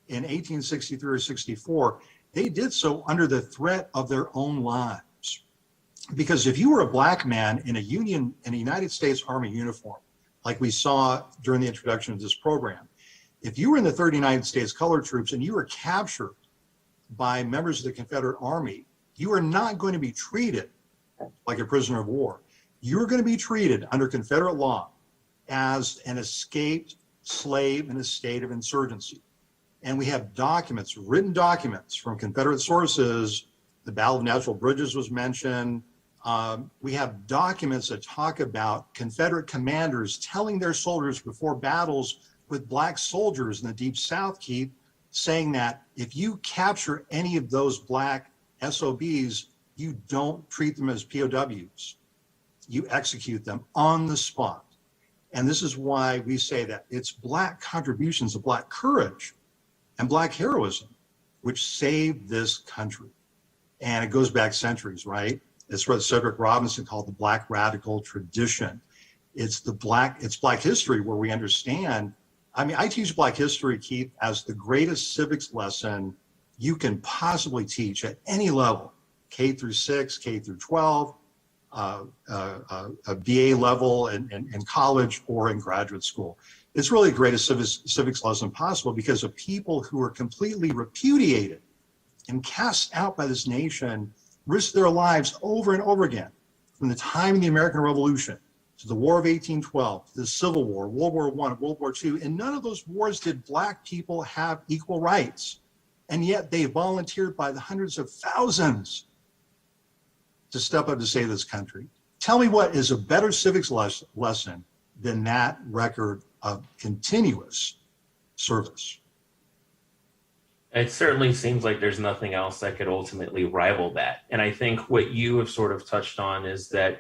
in 1863 or 64, they did so under the threat of their own lives. Because if you were a Black man in a United States Army uniform, like we saw during the introduction of this program, if you were in the 3rd United States Colored Troops and you were captured by members of the Confederate Army, you are not going to be treated like a prisoner of war. You're going to be treated under Confederate law as an escaped slave in a state of insurgency. And we have documents, written documents from Confederate sources. The Battle of Natural Bridges was mentioned. We have documents that talk about Confederate commanders telling their soldiers before battles with Black soldiers in the Deep South, Keith, saying that if you capture any of those Black SOBs, you don't treat them as POWs. You execute them on the spot. And this is why we say that it's Black contributions of Black courage and Black heroism which saved this country. And it goes back centuries, right? It's what Cedric Robinson called the Black radical tradition. It's Black history where we understand. I mean, I teach Black history, Keith, as the greatest civics lesson you can possibly teach at any level, K through 6, K through 12, a BA level in college or in graduate school. It's really the greatest civics lesson possible because of people who are completely repudiated and cast out by this nation risked their lives over and over again, from the time of the American Revolution to the War of 1812, to the Civil War, World War I, World War II. In none of those wars did Black people have equal rights. And yet they volunteered by the hundreds of thousands to step up to save this country. Tell me what is a better civics lesson than that record of continuous service. It certainly seems like there's nothing else that could ultimately rival that. And I think what you have sort of touched on is that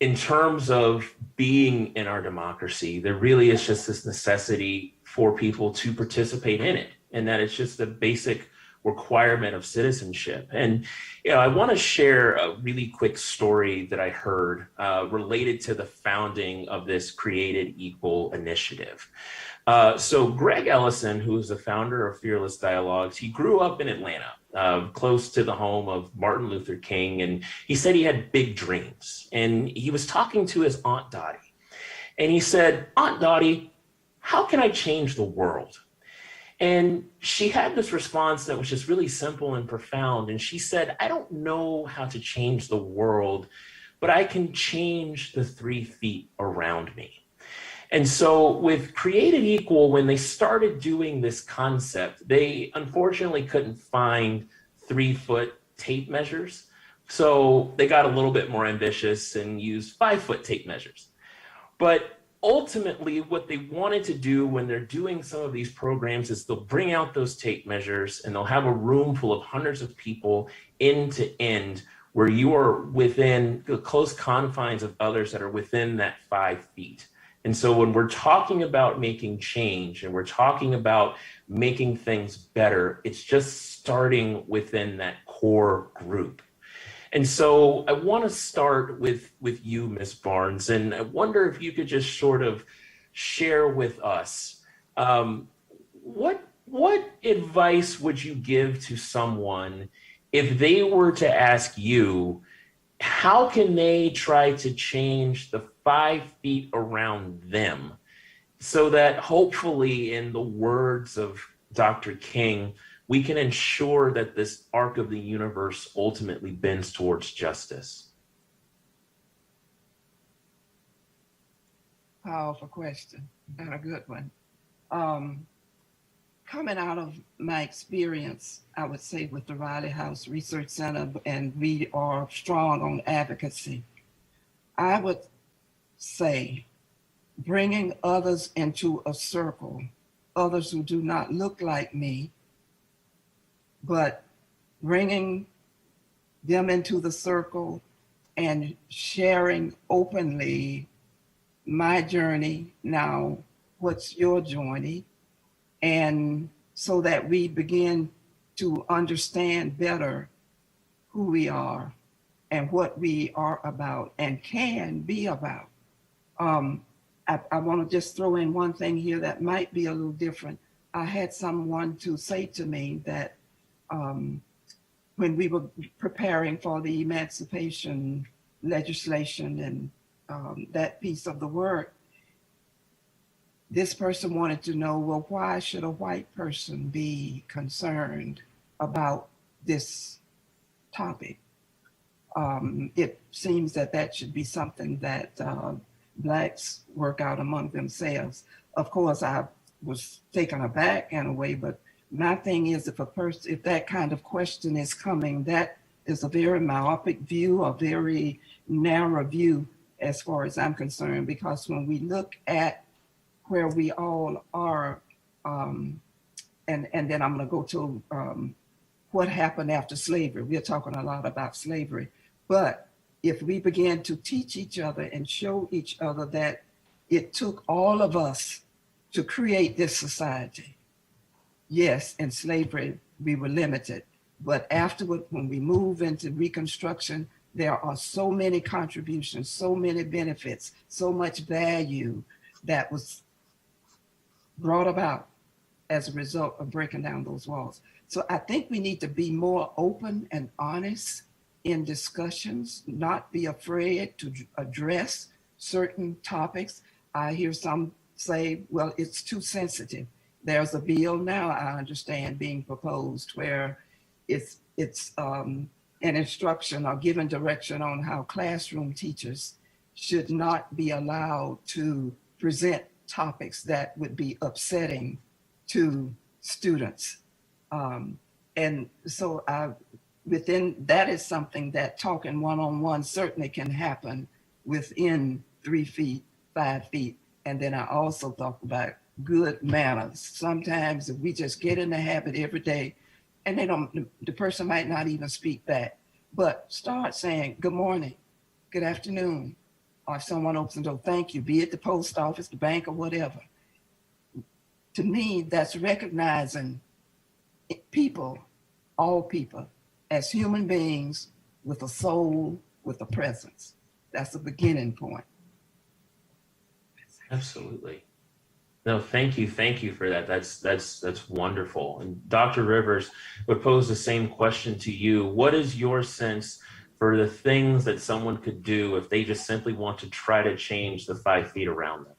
in terms of being in our democracy, there really is just this necessity for people to participate in it, and that it's just a basic requirement of citizenship. And I want to share a really quick story that I heard related to the founding of this Created Equal initiative. So Greg Ellison, who is the founder of Fearless Dialogues, he grew up in Atlanta, close to the home of Martin Luther King. And he said he had big dreams. And he was talking to his Aunt Dottie. And he said, "Aunt Dottie, how can I change the world?" And she had this response that was just really simple and profound. And she said, "I don't know how to change the world, but I can change the 3 feet around me." And so with Created Equal, when they started doing this concept, they unfortunately couldn't find 3-foot tape measures. So they got a little bit more ambitious and used 5-foot tape measures. But ultimately, what they wanted to do when they're doing some of these programs is they'll bring out those tape measures and they'll have a room full of hundreds of people end to end where you are within the close confines of others that are within that 5 feet. And so when we're talking about making change and we're talking about making things better, it's just starting within that core group. And so I want to start with you, Ms. Barnes, and I wonder if you could just sort of share with us what advice would you give to someone if they were to ask you, how can they try to change the 5 feet around them so that hopefully, in the words of Dr. King, we can ensure that this arc of the universe ultimately bends towards justice? Powerful question and a good one. Coming out of my experience, I would say with the Riley House Research Center, and we are strong on advocacy, I would say bringing others into a circle, others who do not look like me, but bringing them into the circle and sharing openly my journey. Now, what's your journey? And so that we begin to understand better who we are and what we are about and can be about. I want to just throw in one thing here that might be a little different. I had someone to say to me that when we were preparing for the emancipation legislation and that piece of the work, this person wanted to know, well, why should a white person be concerned about this topic? It seems that that should be something that Blacks work out among themselves. Of course, I was taken aback in a way, but my thing is, if that kind of question is coming, that is a very myopic view, a very narrow view as far as I'm concerned, because when we look at where we all are, and then I'm going to go to what happened after slavery. We're talking a lot about slavery, but if we begin to teach each other and show each other that it took all of us to create this society. Yes, in slavery, we were limited, but afterward, when we move into Reconstruction, there are so many contributions, so many benefits, so much value that was brought about as a result of breaking down those walls. So I think we need to be more open and honest in discussions, not be afraid to address certain topics. I hear some say, well, it's too sensitive. There's a bill now, I understand, being proposed where it's an instruction or given direction on how classroom teachers should not be allowed to present topics that would be upsetting to students. And so within that is something that talking one-on-one certainly can happen within 3 feet, 5 feet. And then I also talk about good manners. Sometimes if we just get in the habit every day, and the person might not even speak back, but start saying good morning, good afternoon, or if someone opens the door, thank you, be it the post office, the bank, or whatever. To me, that's recognizing people, all people, as human beings with a soul, with a presence. That's the beginning point. Absolutely. No, thank you for that. That's wonderful. And Dr. Rivers would pose the same question to you. What is your sense for the things that someone could do if they just simply want to try to change the 5 feet around them?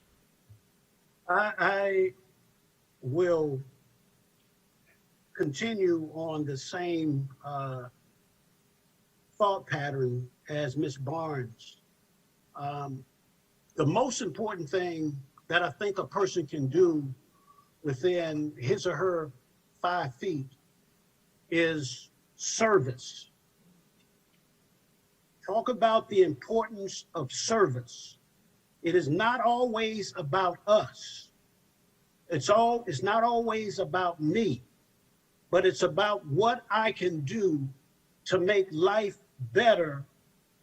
I will continue on the same thought pattern as Ms. Barnes. The most important thing that I think a person can do within his or her 5 feet is service. Talk about the importance of service. It is not always about us. It's not always about me, but it's about what I can do to make life better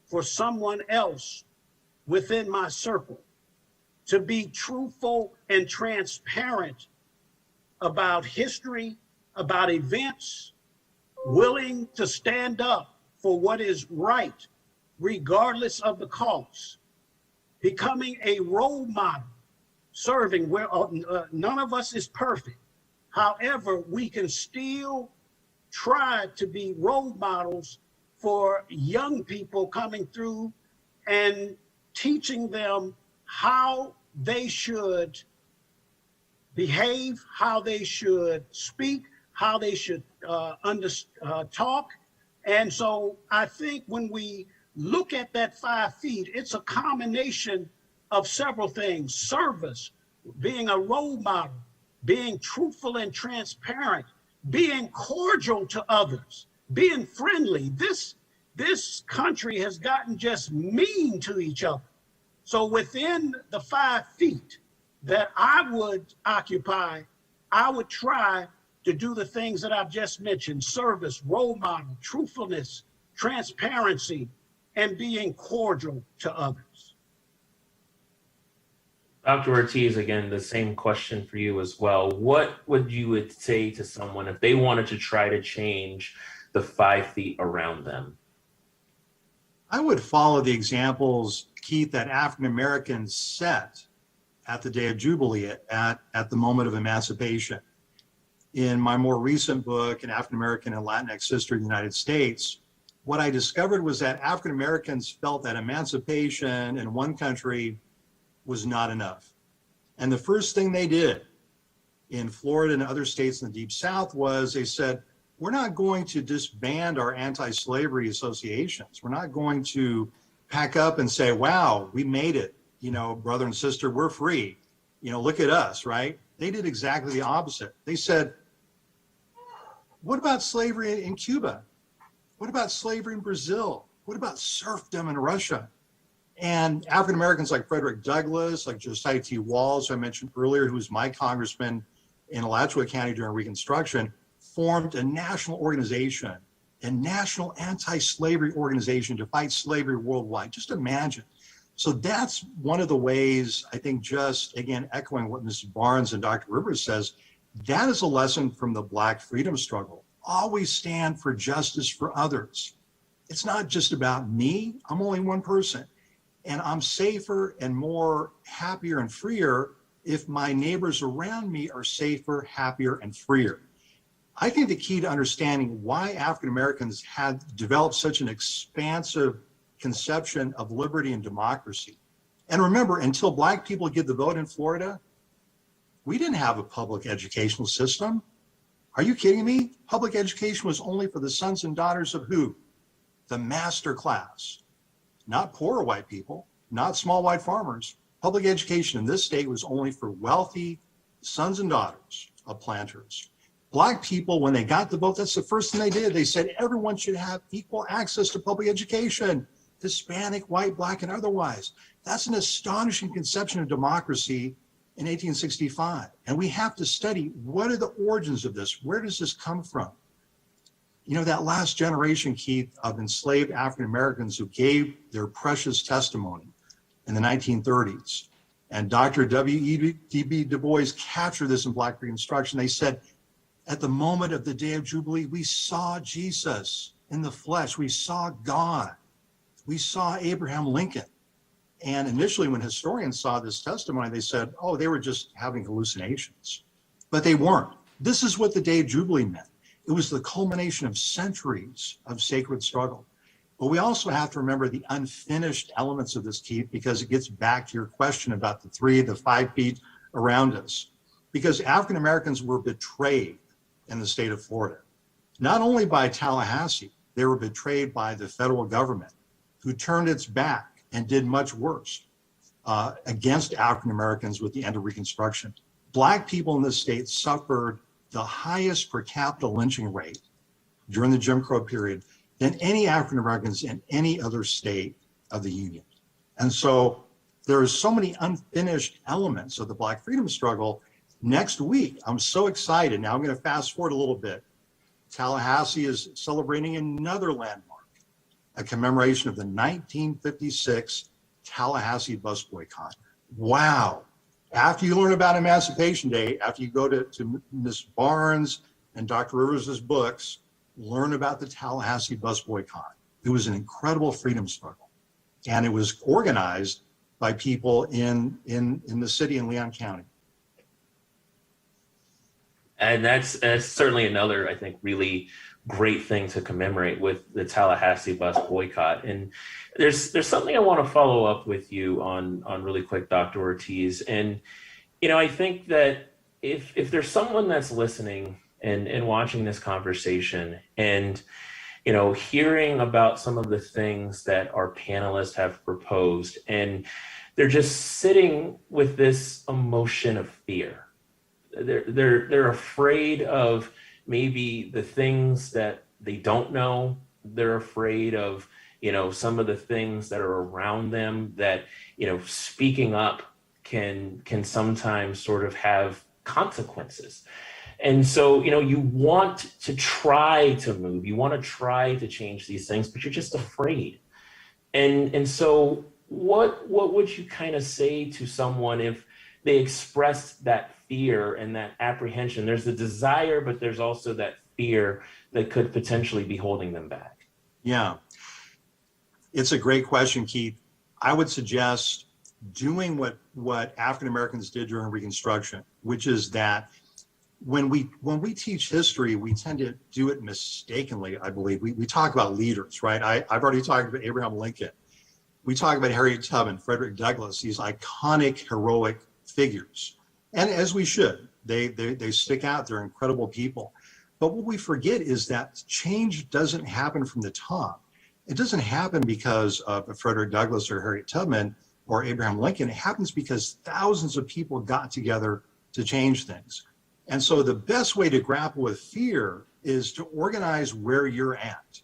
for someone else within my circle. To be truthful and transparent about history, about events, willing to stand up for what is right, regardless of the cost. Becoming a role model, serving where none of us is perfect. However, we can still try to be role models for young people coming through and teaching them how they should behave, how they should speak, how they should talk. And so I think when we look at that 5 feet, it's a combination of several things: service, being a role model, being truthful and transparent, being cordial to others, being friendly. This country has gotten just mean to each other. So within the 5 feet that I would occupy, I would try to do the things that I've just mentioned: service, role model, truthfulness, transparency, and being cordial to others. Dr. Ortiz, again, the same question for you as well. What would you say to someone if they wanted to try to change the 5 feet around them? I would follow the examples, Keith, that African Americans set at the Day of Jubilee, at the moment of emancipation. In my more recent book, An African American and Latinx History of the United States, what I discovered was that African Americans felt that emancipation in one country was not enough. And the first thing they did in Florida and other states in the Deep South was they said, we're not going to disband our anti-slavery associations. We're not going to pack up and say, wow, we made it. You know, brother and sister, we're free. You know, look at us, right? They did exactly the opposite. They said, what about slavery in Cuba? What about slavery in Brazil? What about serfdom in Russia? And African Americans like Frederick Douglass, like Josiah T. Walls, who I mentioned earlier, who was my congressman in Alachua County during Reconstruction, formed a national organization, a national anti-slavery organization to fight slavery worldwide. Just imagine. So that's one of the ways, I think, just again, echoing what Mrs. Barnes and Dr. Rivers says, that is a lesson from the Black freedom struggle. Always stand for justice for others. It's not just about me. I'm only one person. And I'm safer and more happier and freer if my neighbors around me are safer, happier, and freer. I think the key to understanding why African Americans had developed such an expansive conception of liberty and democracy. And remember, until Black people get the vote in Florida, we didn't have a public educational system. Are you kidding me? Public education was only for the sons and daughters of who? The master class. Not poor white people, not small white farmers. Public education in this state was only for wealthy sons and daughters of planters. Black people, when they got the vote, that's the first thing they did. They said everyone should have equal access to public education, Hispanic, white, Black, and otherwise. That's an astonishing conception of democracy in 1865. And we have to study, what are the origins of this? Where does this come from? You know, that last generation, Keith, of enslaved African Americans who gave their precious testimony in the 1930s, and Dr. W.E.B. Du Bois captured this in Black Reconstruction. They said, at the moment of the Day of Jubilee, we saw Jesus in the flesh. We saw God. We saw Abraham Lincoln. And initially, when historians saw this testimony, they said, oh, they were just having hallucinations. But they weren't. This is what the Day of Jubilee meant. It was the culmination of centuries of sacred struggle. But we also have to remember the unfinished elements of this, Keith, because it gets back to your question about the 5 feet around us. Because African Americans were betrayed in the state of Florida, not only by Tallahassee, they were betrayed by the federal government, who turned its back and did much worse against African Americans with the end of Reconstruction. Black people in this state suffered the highest per capita lynching rate during the Jim Crow period than any African Americans in any other state of the Union. And so there are so many unfinished elements of the Black freedom struggle. Next week, I'm so excited. Now I'm going to fast forward a little bit. Tallahassee is celebrating another landmark, a commemoration of the 1956 Tallahassee bus boycott. Wow. After you learn about Emancipation Day, after you go to Ms. Barnes and Dr. Rivers' books, learn about the Tallahassee bus boycott. It was an incredible freedom struggle. And it was organized by people in the city in Leon County. And that's certainly another, I think, really great thing to commemorate with the Tallahassee bus boycott. And there's something I want to follow up with you on really quick, Dr. Ortiz. And I think that if there's someone that's listening and watching this conversation and hearing about some of the things that our panelists have proposed, and they're just sitting with this emotion of fear. They're afraid of maybe the things that they don't know. They're afraid of, some of the things that are around them that, speaking up can sometimes sort of have consequences. And so, you want to try to move, you want to try to change these things, but you're just afraid. And so what would you kind of say to someone if they expressed that fear and that apprehension? There's the desire, but there's also that fear that could potentially be holding them back. Yeah, it's a great question, Keith. I would suggest doing what African Americans did during Reconstruction, which is that when we teach history, we tend to do it mistakenly, I believe. We talk about leaders, right? I've already talked about Abraham Lincoln. We talk about Harriet Tubman, Frederick Douglass, these iconic, heroic figures. And as we should, they stick out, they're incredible people. But what we forget is that change doesn't happen from the top. It doesn't happen because of Frederick Douglass or Harriet Tubman or Abraham Lincoln. It happens because thousands of people got together to change things. And so the best way to grapple with fear is to organize where you're at,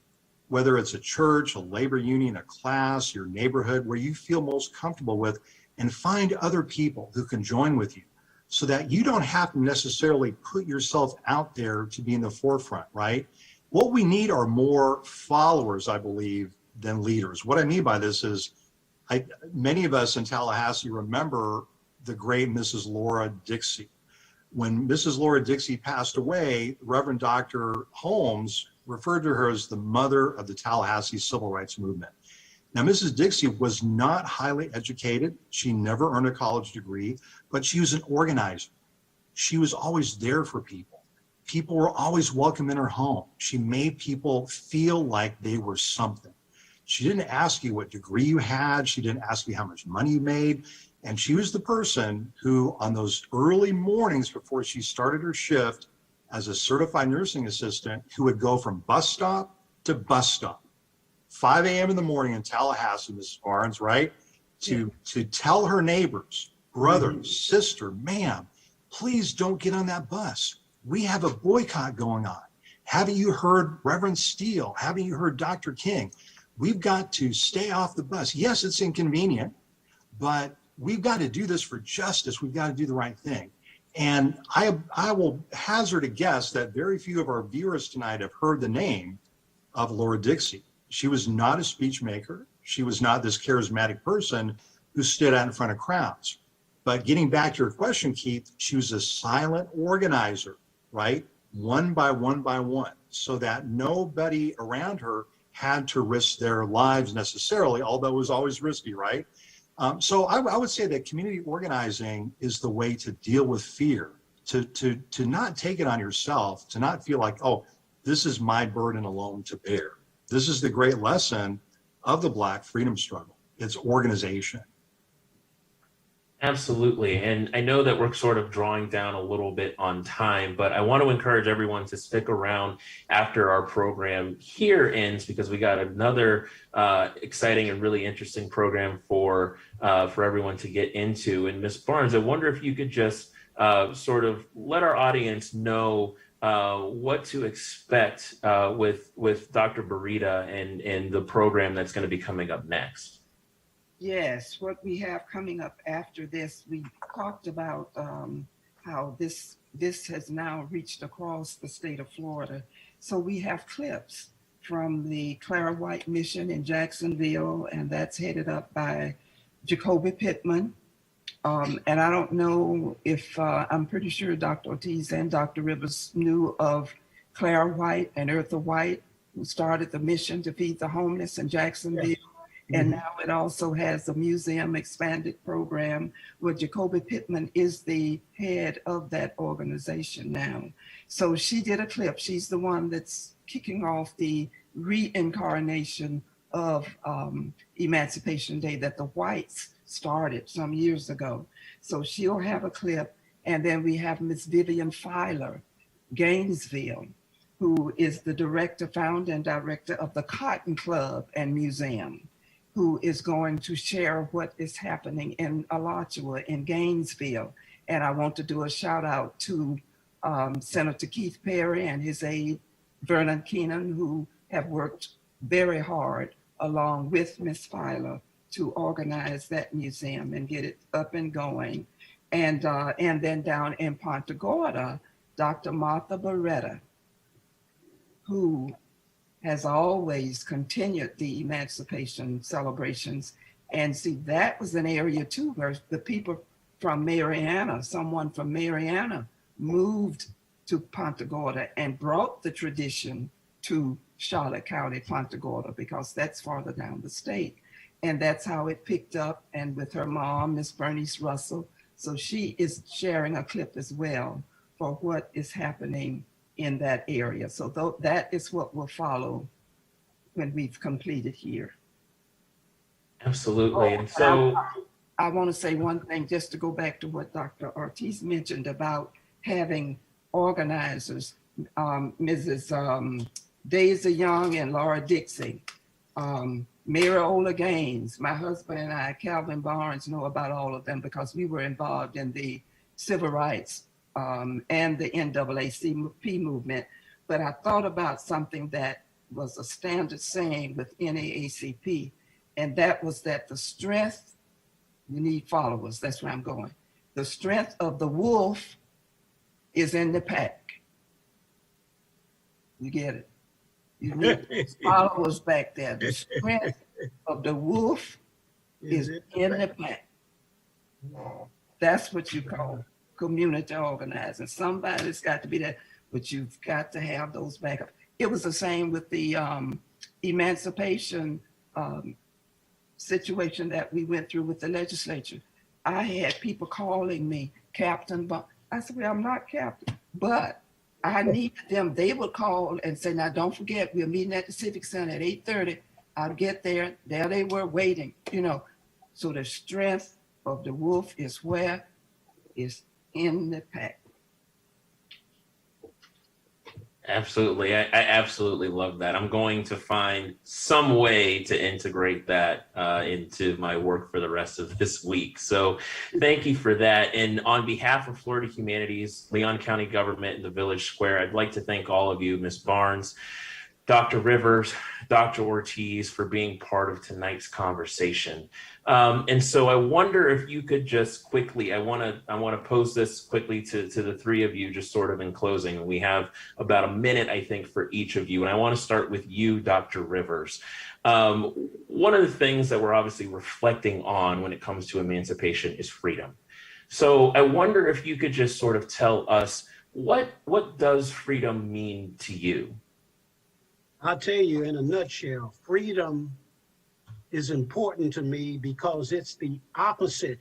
whether it's a church, a labor union, a class, your neighborhood, where you feel most comfortable with, and find other people who can join with you so that you don't have to necessarily put yourself out there to be in the forefront, right? What we need are more followers, I believe, than leaders. What I mean by this is many of us in Tallahassee remember the great Mrs. Laura Dixie. When Mrs. Laura Dixie passed away, Reverend Dr. Holmes referred to her as the mother of the Tallahassee Civil Rights Movement. Now, Mrs. Dixie was not highly educated. She never earned a college degree, but she was an organizer. She was always there for people. People were always welcome in her home. She made people feel like they were something. She didn't ask you what degree you had. She didn't ask you how much money you made. And she was the person who, on those early mornings before she started her shift as a certified nursing assistant, who would go from bus stop to bus stop, 5 a.m. in the morning in Tallahassee, Mrs. Barnes, right? To tell her neighbors, brother, sister, ma'am, please don't get on that bus. We have a boycott going on. Haven't you heard Reverend Steele? Haven't you heard Dr. King? We've got to stay off the bus. Yes, it's inconvenient, but we've got to do this for justice. We've got to do the right thing. And I will hazard a guess that very few of our viewers tonight have heard the name of Laura Dixie. She was not a speech maker. She was not this charismatic person who stood out in front of crowds. But getting back to your question, Keith, she was a silent organizer, right? One by one, so that nobody around her had to risk their lives necessarily, although it was always risky, right? So I would say that community organizing is the way to deal with fear, to not take it on yourself, to not feel like, oh, this is my burden alone to bear. This is the great lesson of the Black freedom struggle. It's organization. Absolutely. And I know that we're sort of drawing down a little bit on time, but I want to encourage everyone to stick around after our program here ends, because we got another exciting and really interesting program for everyone to get into. And Ms. Barnes, I wonder if you could just sort of let our audience know what to expect with Dr. Barita and the program that's going to be coming up next. Yes, what we have coming up after this, we talked about how this has now reached across the state of Florida. So we have clips from the Clara White Mission in Jacksonville, and that's headed up by Jacoby Pittman. And I don't know if, I'm pretty sure Dr. Ortiz and Dr. Rivers knew of Clara White and Eartha White, who started the mission to feed the homeless in Jacksonville. Yes. And now it also has a museum expanded program where Jacoby Pittman is the head of that organization now. So she did a clip. She's the one that's kicking off the reincarnation of Emancipation Day that the whites started some years ago. So she'll have a clip. And then we have Miss Vivian Filer, Gainesville, who is the director, founder and director of the Cotton Club and Museum, who is going to share what is happening in Alachua in Gainesville. And I want to do a shout out to Senator Keith Perry and his aide, Vernon Keenan, who have worked very hard along with Ms. Filer to organize that museum and get it up and going. And then down in Punta Gorda, Dr. Martha Beretta, who has always continued the emancipation celebrations. And see, that was an area too where the people from Mariana, someone from Mariana moved to Punta Gorda and brought the tradition to Charlotte County, Punta Gorda, because that's farther down the state. And that's how it picked up. And with her mom, Miss Bernice Russell. So she is sharing a clip as well for what is happening in that area. So that is what will follow when we've completed here. Absolutely. And so I want to say one thing, just to go back to what Dr. Ortiz mentioned about having organizers, Mrs. Daisy Young and Laura Dixie, Mary Ola Gaines, my husband and I, Calvin Barnes, know about all of them because we were involved in the civil rights and the NAACP movement. But I thought about something that was a standard saying with NAACP, and that was that the strength, you need followers, that's where I'm going. The strength of the wolf is in the pack. You get it? You need followers back there. The strength of the wolf is in the pack. That's what you call community organizing. Somebody's got to be there, but you've got to have those backup. It was the same with the emancipation situation that we went through with the legislature. I had people calling me Captain, but I said, well, I'm not Captain, but I needed them. They would call and say, now don't forget, we're meeting at the Civic Center at 8:30. I'll get there. There they were waiting, you know. So the strength of the wolf is where? Is in the pack. absolutely. I absolutely love that. I'm going to find some way to integrate that into my work for the rest of this week. So thank you for that. And on behalf of Florida Humanities, Leon County Government, and the Village Square, I'd like to thank all of you, Ms. Barnes, Dr. Rivers, Dr. Ortiz, for being part of tonight's conversation. And so I wonder if you could just quickly, I want to pose this quickly to the three of you, just sort of in closing. We have about a minute, I think, for each of you. And I want to start with you, Dr. Rivers. One of the things that we're obviously reflecting on when it comes to emancipation is freedom. So I wonder if you could just sort of tell us, what does freedom mean to you? I'll tell you in a nutshell, freedom is important to me because it's the opposite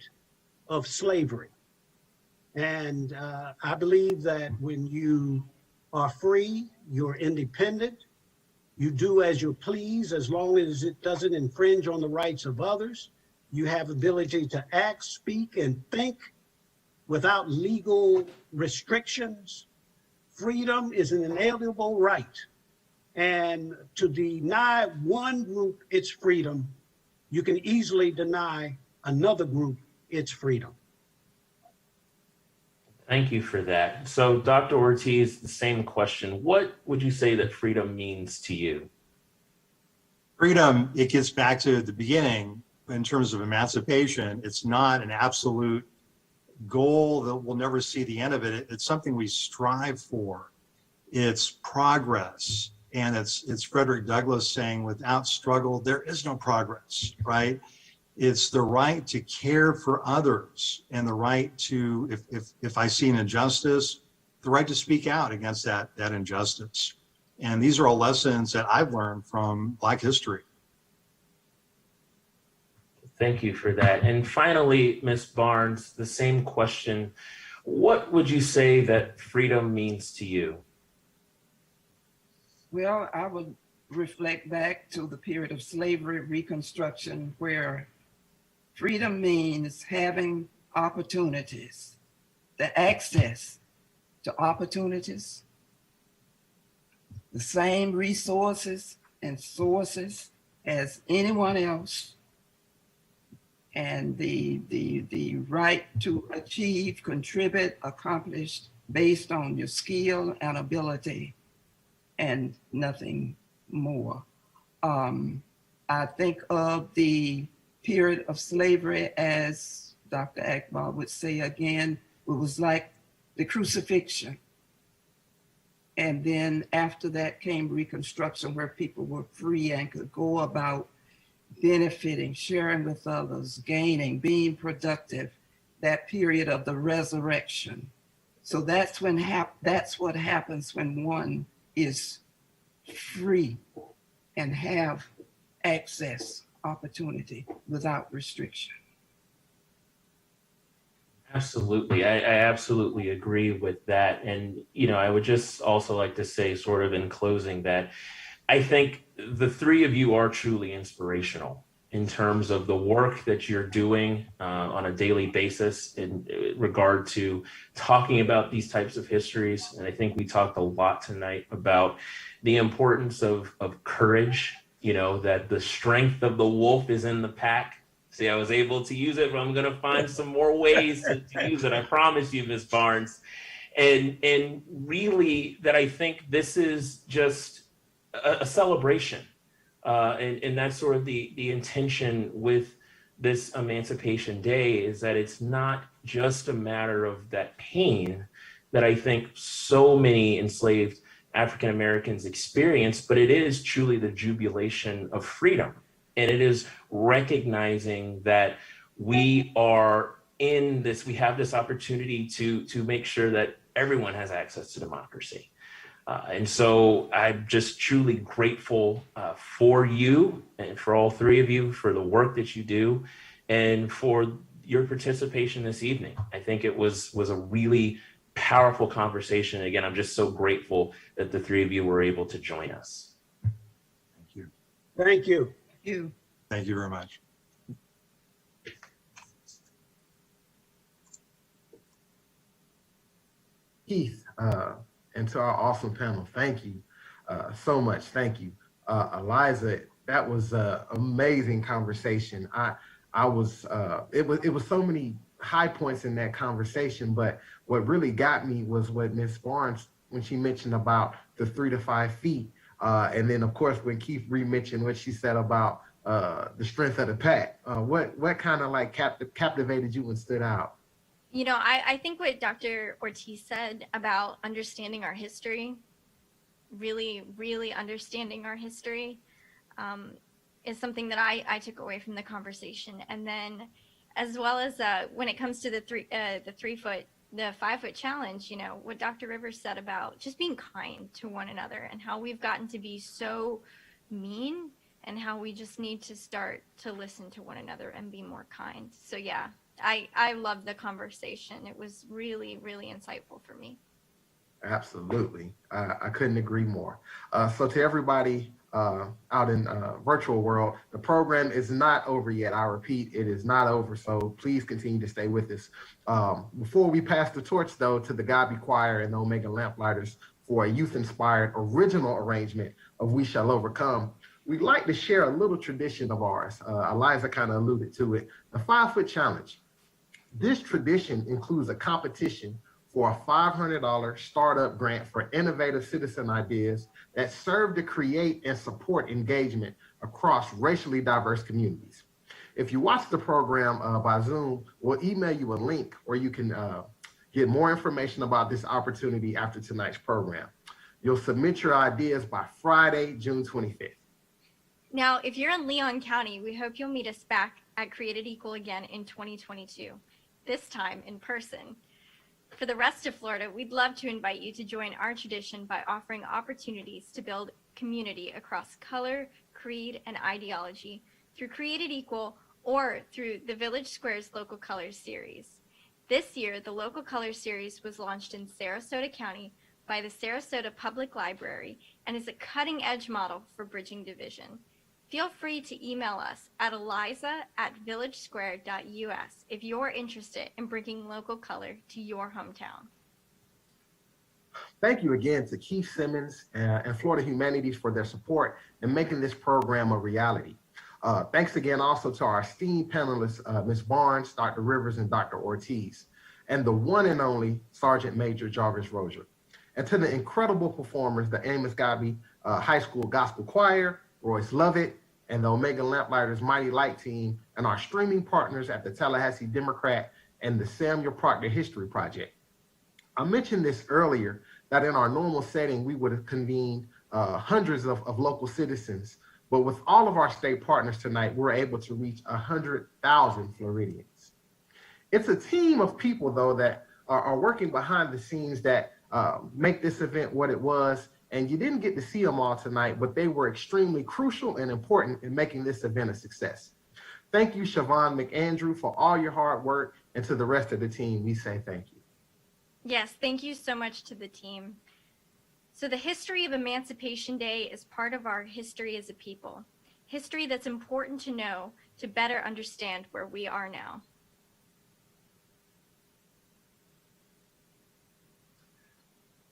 of slavery. And I believe that when you are free, you're independent, you do as you please, as long as it doesn't infringe on the rights of others. You have ability to act, speak, and think without legal restrictions. Freedom is an inalienable right. And to deny one group its freedom, you can easily deny another group its freedom. Thank you for that. So Dr. Ortiz, the same question. What would you say that freedom means to you? Freedom, it gets back to the beginning in terms of emancipation. It's not an absolute goal that we'll never see the end of it. It's something we strive for. It's progress. And it's Frederick Douglass saying, without struggle, there is no progress, right? It's the right to care for others and the right to, if I see an injustice, the right to speak out against that injustice. And these are all lessons that I've learned from Black history. Thank you for that. And finally, Ms. Barnes, the same question. What would you say that freedom means to you? Well, I would reflect back to the period of slavery reconstruction where freedom means having opportunities, the access to opportunities, the same resources and sources as anyone else, and the right to achieve, contribute, accomplish based on your skill and ability and nothing more. I think of the period of slavery as Dr. Akbar would say again, it was like the crucifixion. And then after that came Reconstruction, where people were free and could go about benefiting, sharing with others, gaining, being productive, that period of the resurrection. So that's when that's what happens when one is free and have access, opportunity without restriction. Absolutely. I absolutely agree with that. And, I would just also like to say, sort of in closing, that I think the three of you are truly inspirational in terms of the work that you're doing on a daily basis in regard to talking about these types of histories. And I think we talked a lot tonight about the importance of courage, that the strength of the wolf is in the pack. See, I was able to use it, but I'm going to find some more ways to use it. I promise you, Ms. Barnes. And really that I think this is just a celebration. And that's sort of the intention with this Emancipation Day, is that it's not just a matter of that pain that I think so many enslaved African Americans experience, but it is truly the jubilation of freedom. And it is recognizing that we are in this, we have this opportunity to make sure that everyone has access to democracy. And so I'm just truly grateful for you and for all three of you for the work that you do and for your participation this evening. I think it was a really powerful conversation. Again, I'm just so grateful that the three of you were able to join us. Thank you. Thank you. You. Thank you very much. Keith, and to our awesome panel, thank you so much. Thank you. Eliza, that was an amazing conversation. It was so many high points in that conversation, but what really got me was what Ms. Barnes, when she mentioned about the 3 to 5 feet. And then of course, when Keith re-mentioned what she said about the strength of the pack, what kind of like captivated you and stood out? I think what Dr. Ortiz said about understanding our history, really, really understanding our history, is something that I took away from the conversation. And then, as well as when it comes to the 5 foot challenge, what Dr. Rivers said about just being kind to one another and how we've gotten to be so mean and how we just need to start to listen to one another and be more kind. So yeah. I loved the conversation. It was really, really insightful for me. Absolutely. I couldn't agree more. So to everybody out in virtual world, the program is not over yet. I repeat, it is not over. So please continue to stay with us. Before we pass the torch, though, to the Gabi Choir and the Omega Lamplighters for a youth-inspired original arrangement of We Shall Overcome, we'd like to share a little tradition of ours. Eliza kind of alluded to it, the 5 foot challenge. This tradition includes a competition for a $500 startup grant for innovative citizen ideas that serve to create and support engagement across racially diverse communities. If you watch the program by Zoom, we'll email you a link where you can get more information about this opportunity after tonight's program. You'll submit your ideas by Friday, June 25th. Now, if you're in Leon County, we hope you'll meet us back at Created Equal again in 2022, this time in person. For the rest of Florida, we'd love to invite you to join our tradition by offering opportunities to build community across color, creed, and ideology through Created Equal or through the Village Square's Local Colors series. This year, the Local Colors series was launched in Sarasota County by the Sarasota Public Library and is a cutting-edge model for bridging division. Feel free to email us at eliza@villagesquare.us if you're interested in bringing local color to your hometown. Thank you again to Keith Simmons and Florida Humanities for their support in making this program a reality. Thanks again also to our esteemed panelists, Ms. Barnes, Dr. Rivers, and Dr. Ortiz, and the one and only Sergeant Major Jarvis Rozier. And to the incredible performers, the Amos Gabi High School Gospel Choir, Royce Lovett, and the Omega Lamplighters Mighty Light Team, and our streaming partners at the Tallahassee Democrat and the Samuel Proctor History Project. I mentioned this earlier, that in our normal setting, we would have convened hundreds of local citizens, but with all of our state partners tonight, we're able to reach 100,000 Floridians. It's a team of people, though, that are working behind the scenes that make this event what it was, and you didn't get to see them all tonight, but they were extremely crucial and important in making this event a success. Thank you, Siobhan McAndrew, for all your hard work, and to the rest of the team, we say thank you. Yes, thank you so much to the team. So the history of Emancipation Day is part of our history as a people, history that's important to know to better understand where we are now.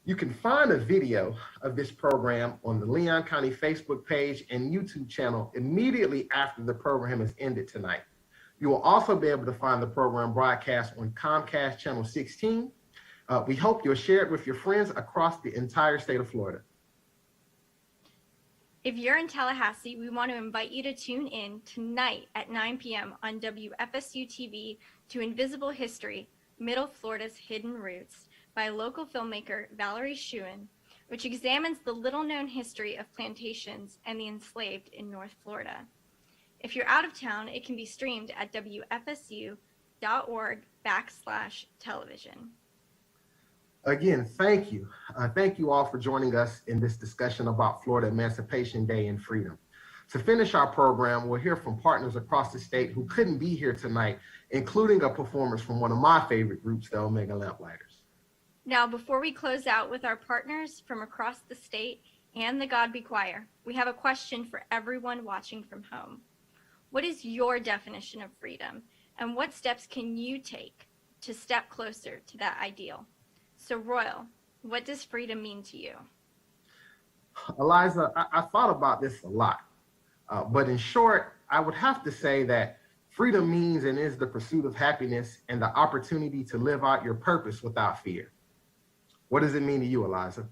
You can find a video of this program on the Leon County Facebook page and YouTube channel immediately after the program has ended tonight. You will also be able to find the program broadcast on Comcast Channel 16. We hope you'll share it with your friends across the entire state of Florida. If you're in Tallahassee, we want to invite you to tune in tonight at 9 p.m. on WFSU TV to Invisible History, Middle Florida's Hidden Roots, by local filmmaker Valerie Schuin, which examines the little-known history of plantations and the enslaved in North Florida. If you're out of town, it can be streamed at wfsu.org/television. Again, thank you. Thank you all for joining us in this discussion about Florida Emancipation Day and freedom. To finish our program, we'll hear from partners across the state who couldn't be here tonight, including a performance from one of my favorite groups, the Omega Lamplighters. Now, before we close out with our partners from across the state and the Godby Choir, we have a question for everyone watching from home. What is your definition of freedom, and what steps can you take to step closer to that ideal? So, Royal, what does freedom mean to you? Eliza, I thought about this a lot, but in short, I would have to say that freedom means and is the pursuit of happiness and the opportunity to live out your purpose without fear. What does it mean to you, Eliza?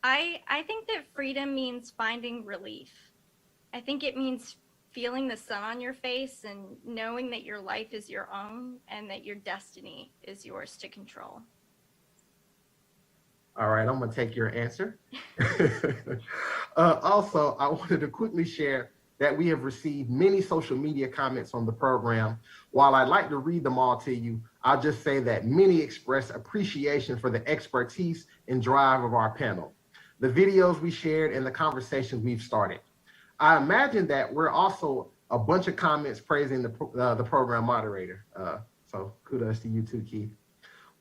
I think that freedom means finding relief. I think it means feeling the sun on your face and knowing that your life is your own and that your destiny is yours to control. All right, I'm gonna take your answer. Also, I wanted to quickly share that we have received many social media comments on the program. While I'd like to read them all to you, I'll just say that many express appreciation for the expertise and drive of our panel, the videos we shared, and the conversations we've started. I imagine that we're also a bunch of comments praising the program moderator. So kudos to you too, Keith.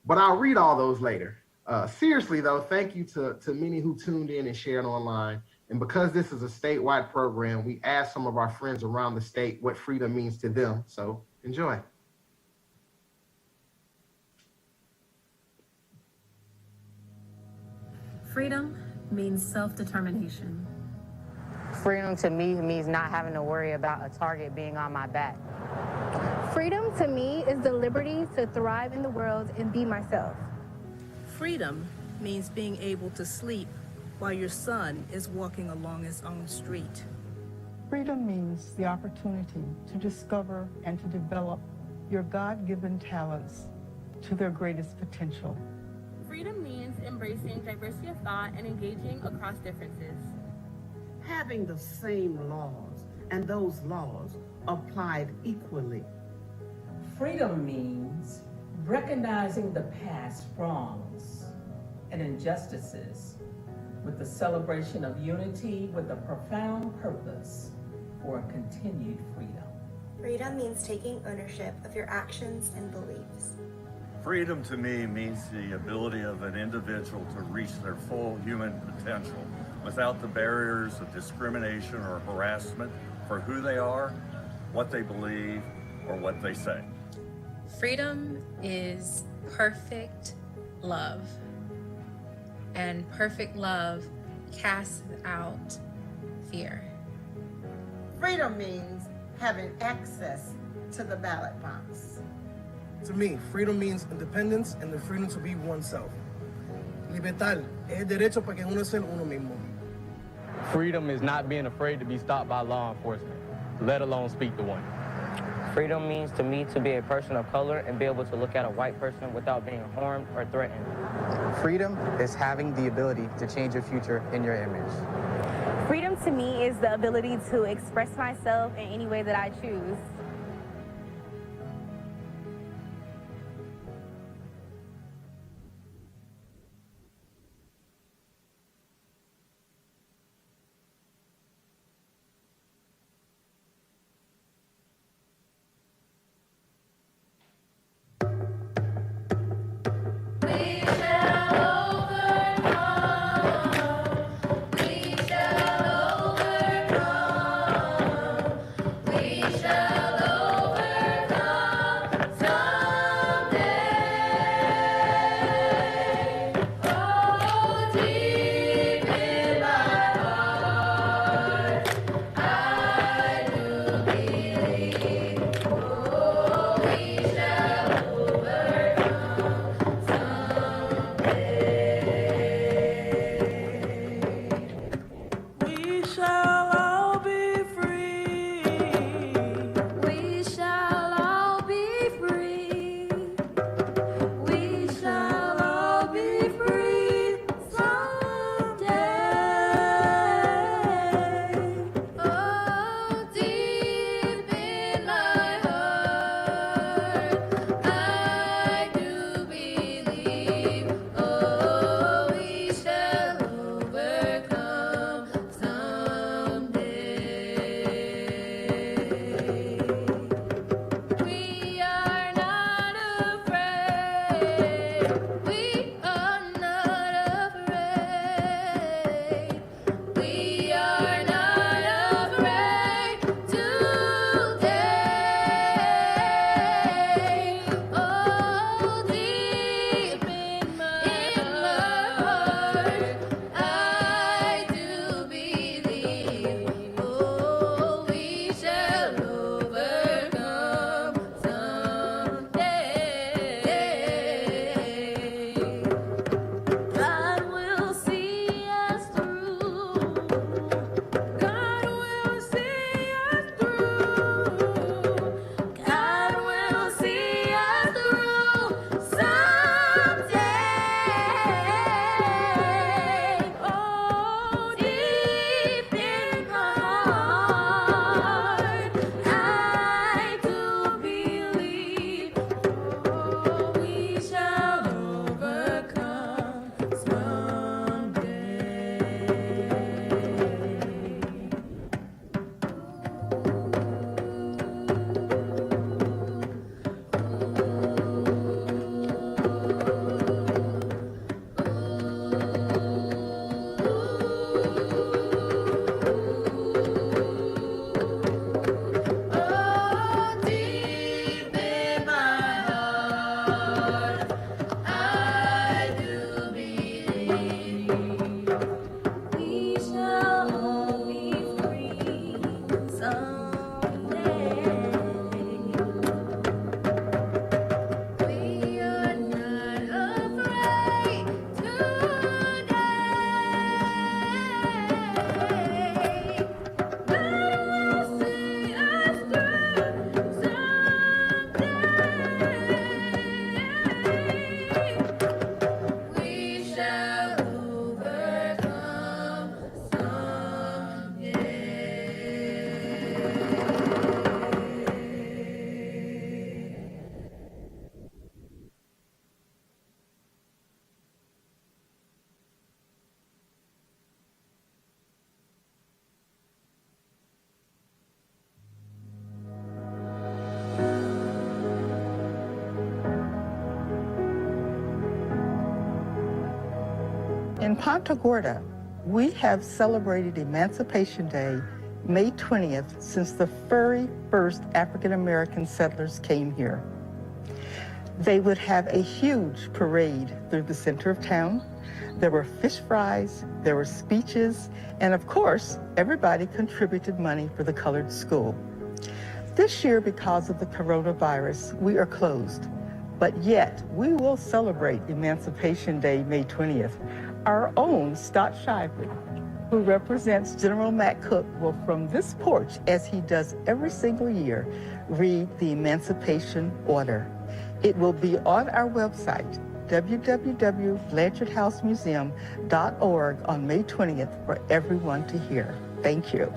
But I'll read all those later. Seriously though, thank you to many who tuned in and shared online. And because this is a statewide program, we asked some of our friends around the state what freedom means to them. So enjoy. Freedom means self-determination. Freedom to me means not having to worry about a target being on my back. Freedom to me is the liberty to thrive in the world and be myself. Freedom means being able to sleep while your son is walking along his own street. Freedom means the opportunity to discover and to develop your God-given talents to their greatest potential. Freedom means embracing diversity of thought and engaging across differences. Having the same laws and those laws applied equally. Freedom means recognizing the past wrongs and injustices with the celebration of unity with a profound purpose for a continued freedom. Freedom means taking ownership of your actions and beliefs. Freedom to me means the ability of an individual to reach their full human potential without the barriers of discrimination or harassment for who they are, what they believe, or what they say. Freedom is perfect love, and perfect love casts out fear. Freedom means having access to the ballot box. To me, freedom means independence and the freedom to be oneself. Libertad es el derecho para que uno sea uno mismo. Freedom is not being afraid to be stopped by law enforcement, let alone speak to one. Freedom means to me to be a person of color and be able to look at a white person without being harmed or threatened. Freedom is having the ability to change your future in your image. Freedom to me is the ability to express myself in any way that I choose. We shall In Punta Gorda, we have celebrated Emancipation Day, May 20th, since the very first African American settlers came here. They would have a huge parade through the center of town. There were fish fries, there were speeches, and of course, everybody contributed money for the colored school. This year, because of the coronavirus, we are closed, but yet we will celebrate Emancipation Day, May 20th. Our own Scott Shively, who represents General Matt Cook, will from this porch, as he does every single year, read the Emancipation Order. It will be on our website, www.blanchardhousemuseum.org on May 20th for everyone to hear. Thank you.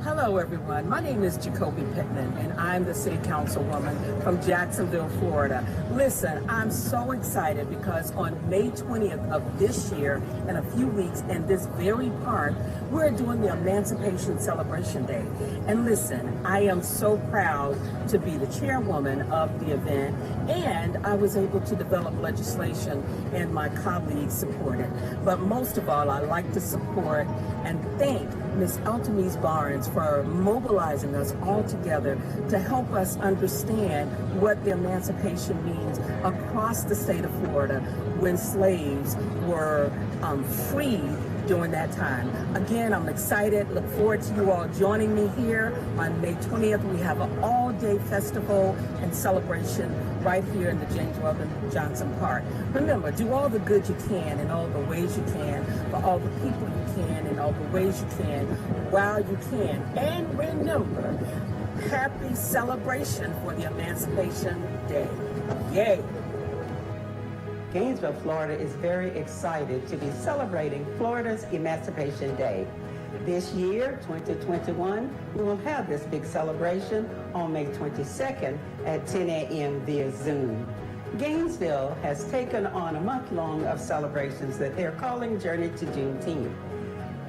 Hello, everyone. My name is Jacoby Pittman, and I'm the City Councilwoman from Jacksonville, Florida. Listen, I'm so excited because on May 20th of this year, in a few weeks, in this very park, we're doing the Emancipation Celebration Day. And listen, I am so proud to be the chairwoman of the event, and I was able to develop legislation and my colleagues support it. But most of all, I'd like to support and thank Ms. Altamise Barnes for mobilizing us all together to help us understand what the emancipation means across the state of Florida when slaves were freed during that time. Again, I'm excited. Look forward to you all joining me here on May 20th. We have an all-day festival and celebration right here in the James Weldon Johnson Park. Remember, do all the good you can in all the ways you can, for all the people you can in all the ways you can, while you can. And remember, happy celebration for the Emancipation Day. Yay! Gainesville, Florida is very excited to be celebrating Florida's Emancipation Day. This year, 2021, we will have this big celebration on May 22nd at 10 a.m. via Zoom. Gainesville has taken on a month-long of celebrations that they're calling Journey to Juneteenth.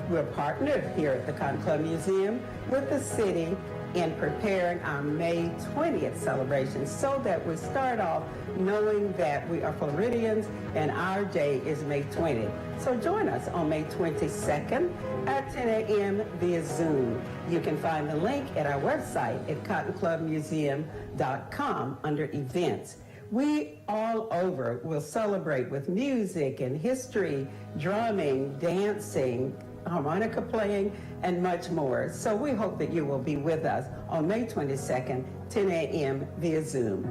We're partnered here at the Cotton Club Museum with the city in preparing our May 20th celebration so that we start off knowing that we are Floridians and our day is May 20th. So join us on May 22nd at 10 a.m. via Zoom. You can find the link at our website at cottonclubmuseum.com under events. We all over will celebrate with music and history, drumming, dancing, harmonica playing, and much more. So we hope that you will be with us on May 22nd, 10 a.m. via Zoom.